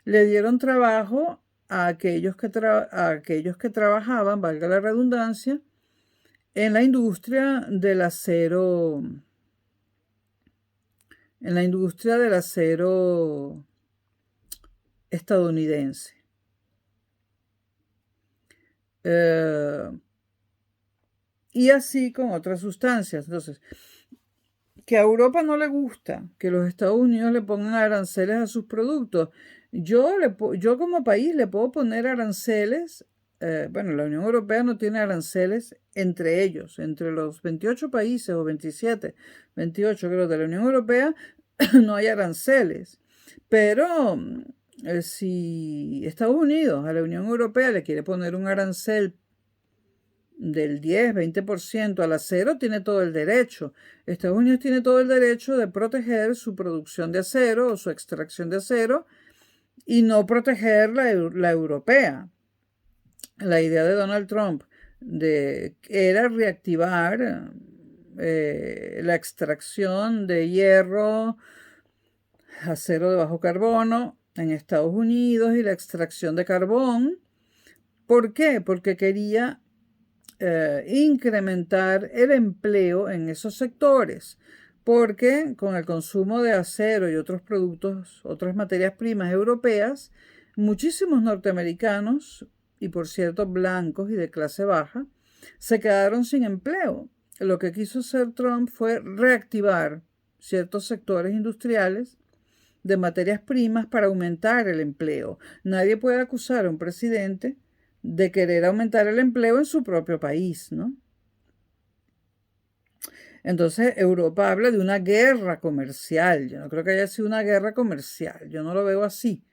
le dieron trabajo a aquellos que trabajaban, valga la redundancia, en la industria del acero, estadounidense. Y así con otras sustancias. Entonces, que a Europa no le gusta que los Estados Unidos le pongan aranceles a sus productos. Yo como país le puedo poner aranceles. Bueno, la Unión Europea no tiene aranceles entre ellos, entre los 28 países o 27, 28 creo de la Unión Europea, no hay aranceles. Pero si Estados Unidos a la Unión Europea le quiere poner un arancel del 10, 20% al acero, tiene todo el derecho. Estados Unidos tiene todo el derecho de proteger su producción de acero o su extracción de acero y no proteger la europea. La idea de Donald Trump era reactivar la extracción de hierro, acero de bajo carbono en Estados Unidos y la extracción de carbón. ¿Por qué? Porque quería incrementar el empleo en esos sectores, porque con el consumo de acero y otros productos, otras materias primas europeas, muchísimos norteamericanos, y por cierto blancos y de clase baja, se quedaron sin empleo. Lo que quiso hacer Trump fue reactivar ciertos sectores industriales de materias primas para aumentar el empleo. Nadie puede acusar a un presidente de querer aumentar el empleo en su propio país, ¿no? Entonces Europa habla de una guerra comercial. Yo no creo que haya sido una guerra comercial. Yo no lo veo así.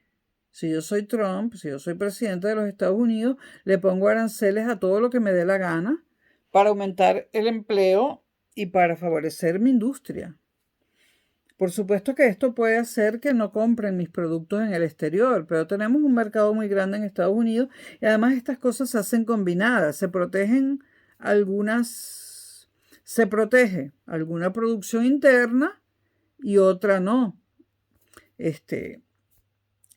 Si yo soy Trump, si yo soy presidente de los Estados Unidos, le pongo aranceles a todo lo que me dé la gana para aumentar el empleo y para favorecer mi industria. Por supuesto que esto puede hacer que no compren mis productos en el exterior, pero tenemos un mercado muy grande en Estados Unidos y además estas cosas se hacen combinadas. Se protege alguna producción interna y otra no.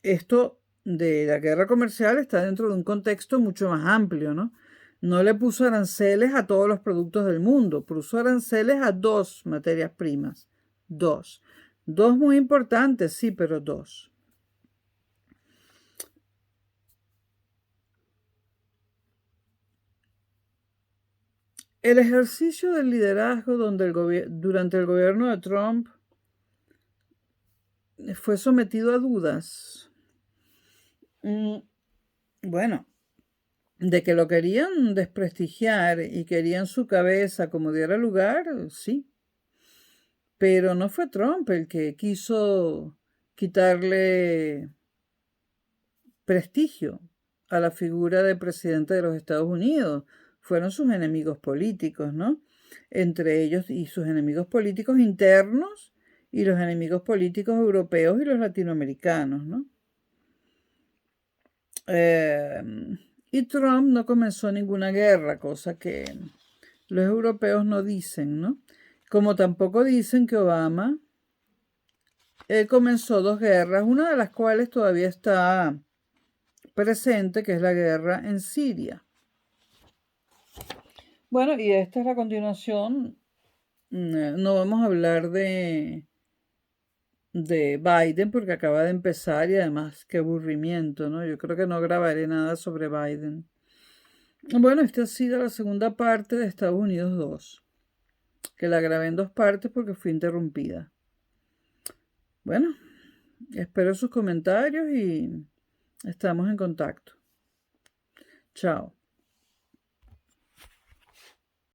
Esto de la guerra comercial está dentro de un contexto mucho más amplio, ¿no? No le puso aranceles a todos los productos del mundo, puso aranceles a 2 materias primas. 2 muy importantes, sí, pero 2. El ejercicio del liderazgo durante el gobierno de Trump fue sometido a dudas. Bueno, de que lo querían desprestigiar y querían su cabeza como diera lugar, sí. Pero no fue Trump el que quiso quitarle prestigio a la figura de presidente de los Estados Unidos. Fueron sus enemigos políticos, ¿no? Entre ellos y sus enemigos políticos internos y los enemigos políticos europeos y los latinoamericanos, ¿no? Y Trump no comenzó ninguna guerra, cosa que los europeos no dicen, ¿no? Como tampoco dicen que Obama él comenzó dos guerras, una de las cuales todavía está presente, que es la guerra en Siria. Bueno, y esta es la continuación. No vamos a hablar de Biden porque acaba de empezar y además qué aburrimiento, ¿no? Yo creo que no grabaré nada sobre Biden. Bueno, esta ha sido la segunda parte de Estados Unidos 2, que la grabé en dos partes porque fui interrumpida. Bueno, espero sus comentarios y estamos en contacto. Chao.